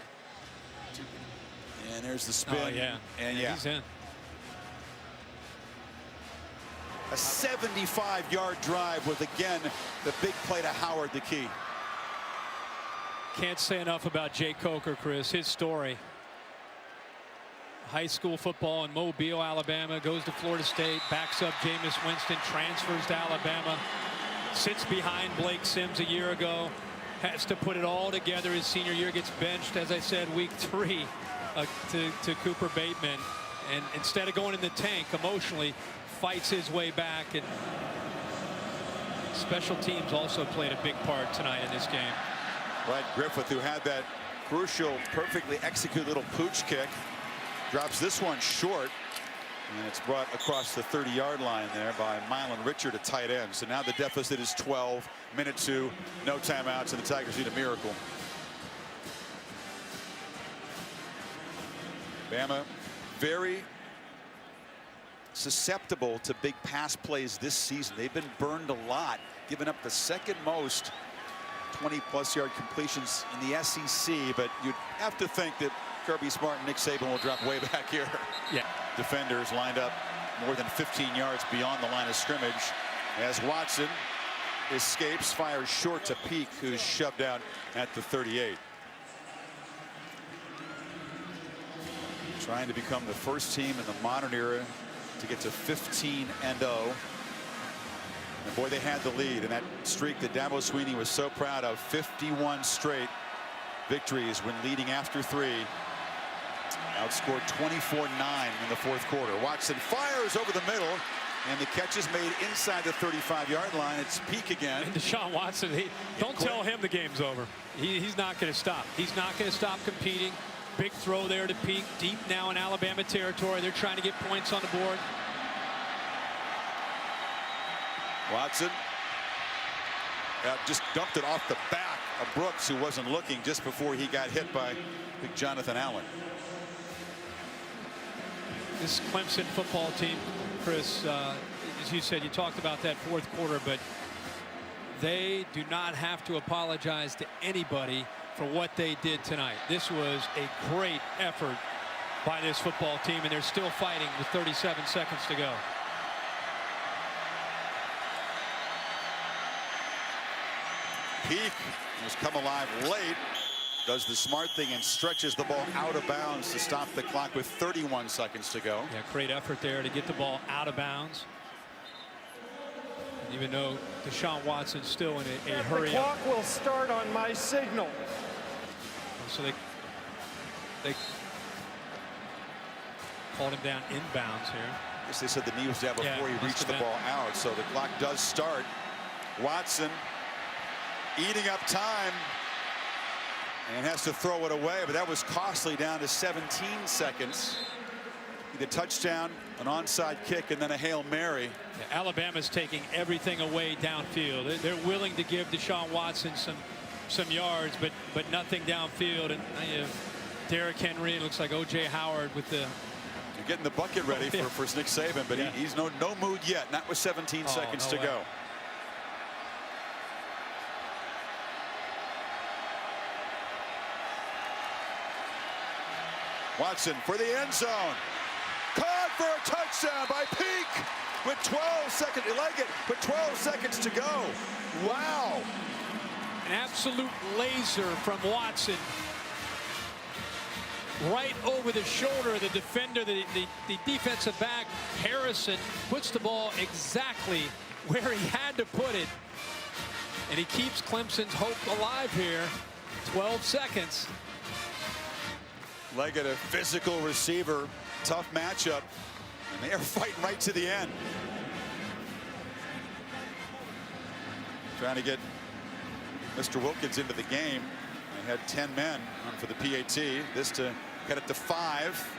And there's the spin. Oh, yeah. And yeah. He's in. A 75-yard drive with, again, the big play to Howard, the key. Can't say enough about Jay Coker, Chris. His story. High school football in Mobile, Alabama, goes to Florida State, backs up Jameis Winston, transfers to Alabama, sits behind Blake Sims a year ago, has to put it all together his senior year, gets benched, as I said, week 3 to Cooper Bateman, and instead of going in the tank emotionally, fights his way back. And special teams also played a big part tonight in this game. Right, Griffith, who had that crucial, perfectly executed little pooch kick. Drops this one short. And it's brought across the 30-yard line there by Mylan Richard, a tight end. So now the deficit is 12. Minute 2, no timeouts, and the Tigers need a miracle. Bama very susceptible to big pass plays this season. They've been burned a lot, giving up the second most 20-plus yard completions in the SEC. But you'd have to think that Kirby Smart and Nick Saban will drop way back here. Yeah. Defenders lined up more than 15 yards beyond the line of scrimmage as Watson escapes, fires short to Peak, who's shoved out at the 38. Trying to become the first team in the modern era to get to 15-0. And boy, they had the lead in that streak that Dabo Swinney was so proud of. 51 straight victories when leading after 3. Outscored 24-9 in the fourth quarter. Watson fires over the middle, and the catch is made inside the 35-yard line. It's Peak again. And DeShaun Watson, don't tell him the game's over. He's not going to stop. He's not going to stop competing. Big throw there to Peak, deep now in Alabama territory. They're trying to get points on the board. Watson just dumped it off the back of Brooks, who wasn't looking, just before he got hit by big Jonathan Allen. This Clemson football team, Chris, as you said, you talked about that fourth quarter, but they do not have to apologize to anybody for what they did tonight. This was a great effort by this football team, and they're still fighting with 37 seconds to go. Peak has come alive late, does the smart thing and stretches the ball out of bounds to stop the clock with 31 seconds to go. Yeah, great effort there to get the ball out of bounds. And even though DeShaun Watson's still in a hurry. The clock will start on my signal. So they called him down inbounds here. I guess they said the knee was down before he reached the ball out. So the clock does start. Watson eating up time and has to throw it away, but that was costly, down to 17 seconds. The touchdown, an onside kick, and then a Hail Mary. Yeah, Alabama's taking everything away downfield. They're willing to give DeShaun Watson some yards, but nothing downfield. And you have Derrick Henry, it looks like O.J. Howard with the. You're getting the bucket ready for Nick Saban, but he's no mood yet, not with 17 seconds to go. Watson for the end zone. Caught for a touchdown by Peak with 12 seconds. You like it, with 12 seconds to go. Wow. An absolute laser from Watson. Right over the shoulder of the defender, the defensive back, Harrison, puts the ball exactly where he had to put it. And he keeps Clemson's hope alive here. 12 seconds. Leggett, a physical receiver, tough matchup, and they are fighting right to the end. Trying to get Mr. Wilkins into the game. They had 10 men on for the PAT. This to get it to 5.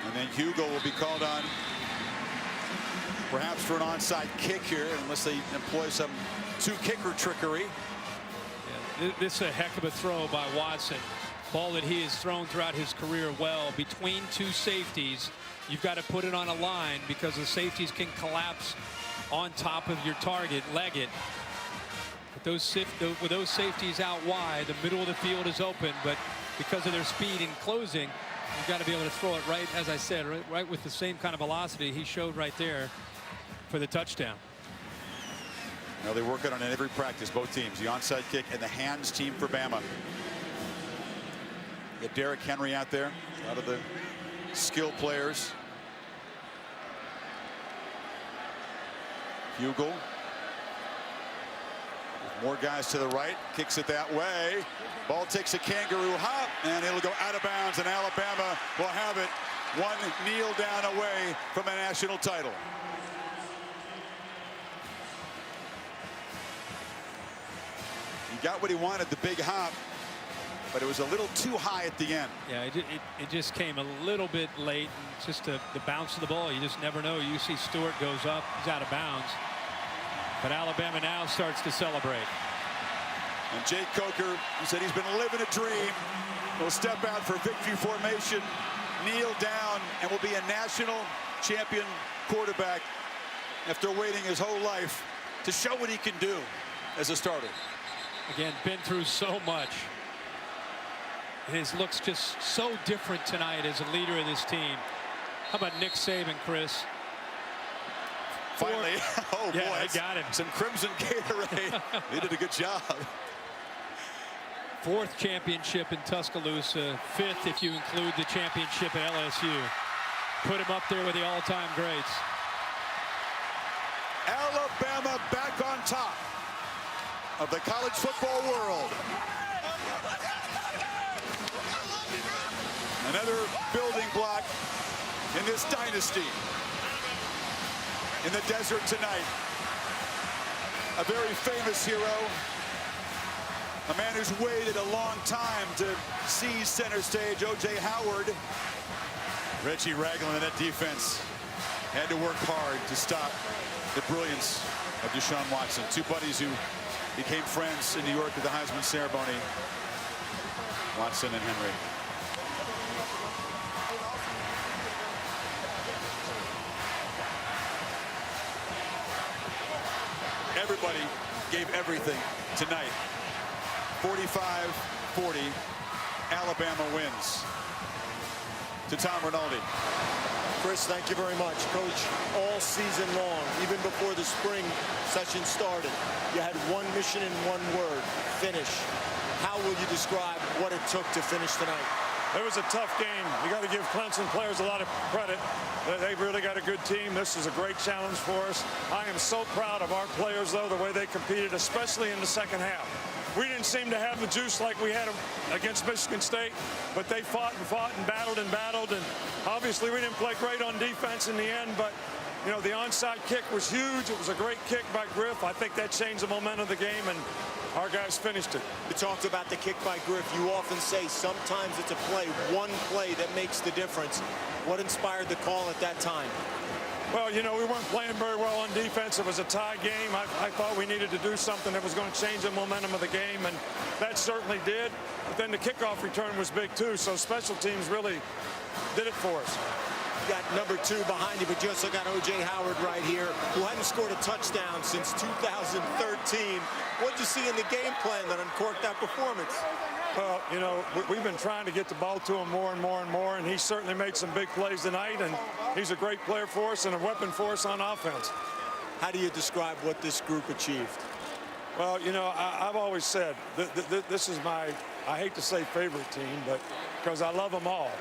And then Hugo will be called on, perhaps for an onside kick here, unless they employ some two-kicker trickery. This is a heck of a throw by Watson. Ball that he has thrown throughout his career well between two safeties. You've got to put it on a line because the safeties can collapse on top of your target, Leggett. With those safeties out wide, the middle of the field is open, but because of their speed in closing, you've got to be able to throw it right, as I said, right with the same kind of velocity he showed right there for the touchdown. Now they work it on in every practice, both teams, the onside kick and the hands team for Bama. Get Derrick Henry out there, a lot of the skill players. Hugel. More guys to the right, kicks it that way. Ball takes a kangaroo hop, and it'll go out of bounds, and Alabama will have it one kneel down away from a national title. He got what he wanted, the big hop. but it was a little too high at the end. Yeah, it just came a little bit late. And just the bounce of the ball. You just never know. UC Stewart goes up. He's out of bounds. But Alabama now starts to celebrate. And Jay Coker, he said he's been living a dream. Will step out for victory formation, kneel down, and will be a national champion quarterback after waiting his whole life to show what he can do as a starter. Again, been through so much. His looks just so different tonight as a leader of this team. How about Nick Saban, Chris? Finally, oh yeah, boy, I got him. Some Crimson Gatorade. They did a good job. 4th championship in Tuscaloosa, 5th if you include the championship at LSU. Put him up there with the all-time greats. Alabama back on top of the college football world. Another building block in this dynasty. In the desert tonight, a very famous hero, a man who's waited a long time to seize center stage, O.J. Howard. Reggie Ragland in that defense had to work hard to stop the brilliance of DeShaun Watson. Two buddies who became friends in New York at the Heisman ceremony, Watson and Henry. Everybody gave everything tonight. 45-40, Alabama wins. To Tom Rinaldi. Chris, thank you very much. Coach, all season long, even before the spring session started, you had one mission and one word: finish. How will you describe what it took to finish tonight? It was a tough game. You got to give Clemson players a lot of credit. They've really got a good team. This is a great challenge for us. I am so proud of our players, though, the way they competed, especially in the second half. We didn't seem to have the juice like we had against Michigan State, but they fought and battled, and obviously we didn't play great on defense in the end, but you know, the onside kick was huge. It was a great kick by Griff. I think that changed the momentum of the game, and our guys finished it. You talked about the kick by Griff. You often say sometimes it's a play, one play that makes the difference. What inspired the call at that time? Well, you know, we weren't playing very well on defense. It was a tie game. I thought we needed to do something that was going to change the momentum of the game, and that certainly did. But then the kickoff return was big, too, so special teams really did it for us. You got number 2 behind you, but you also got O.J. Howard right here, who hadn't scored a touchdown since 2013. What did you see in the game plan that uncorked that performance? Well, you know, we've been trying to get the ball to him more and more and more, and he certainly made some big plays tonight, and he's a great player for us and a weapon for us on offense. How do you describe what this group achieved? Well, you know, I've always said this is my, I hate to say favorite team, but because I love them all.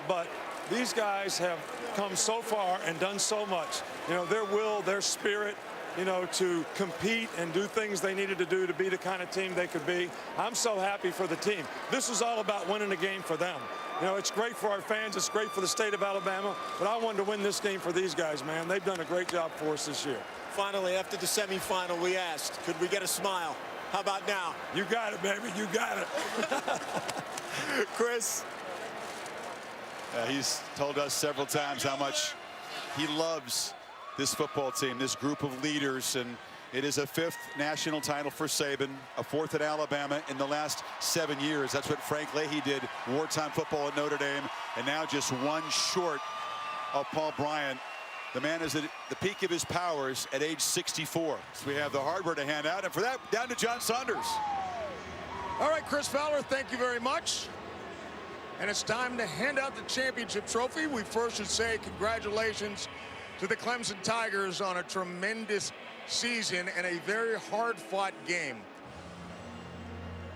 But these guys have come so far and done so much. You know, their will, their spirit, you know, to compete and do things they needed to do to be the kind of team they could be. I'm so happy for the team. This is all about winning the game for them. You know, it's great for our fans. It's great for the state of Alabama. But I wanted to win this game for these guys, man. They've done a great job for us this year. Finally, after the semifinal, we asked, could we get a smile? How about now? You got it, baby. You got it. Chris? He's told us several times how much he loves this football team, this group of leaders, and it is a 5th national title for Saban, a 4th at Alabama in the last 7 years. That's what Frank Leahy did, wartime football at Notre Dame, and now just one short of Paul Bryant. The man is at the peak of his powers at age 64. So we have the hardware to hand out, and for that, down to John Saunders. All right, Chris Fowler, thank you very much. And it's time to hand out the championship trophy. We first should say congratulations to the Clemson Tigers on a tremendous season and a very hard-fought game.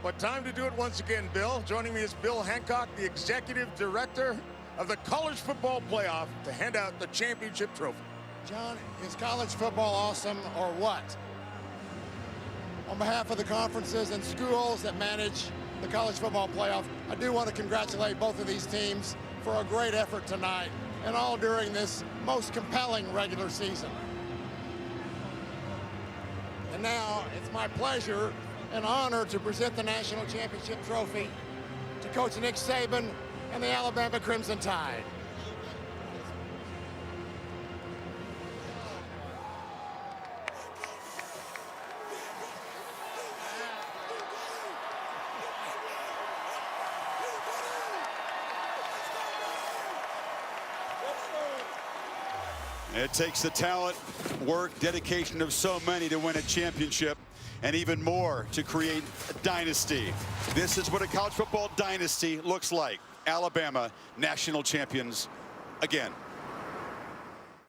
But time to do it once again, Bill. Joining me is Bill Hancock, the executive director of the College Football Playoff, to hand out the championship trophy. John, is college football awesome or what? On behalf of the conferences and schools that manage the College Football Playoff, I do want to congratulate both of these teams for a great effort tonight and all during this most compelling regular season. And now it's my pleasure and honor to present the National Championship Trophy to coach Nick Saban and the Alabama Crimson Tide. It takes the talent, work, dedication of so many to win a championship, and even more to create a dynasty. This is what a college football dynasty looks like. Alabama, national champions again.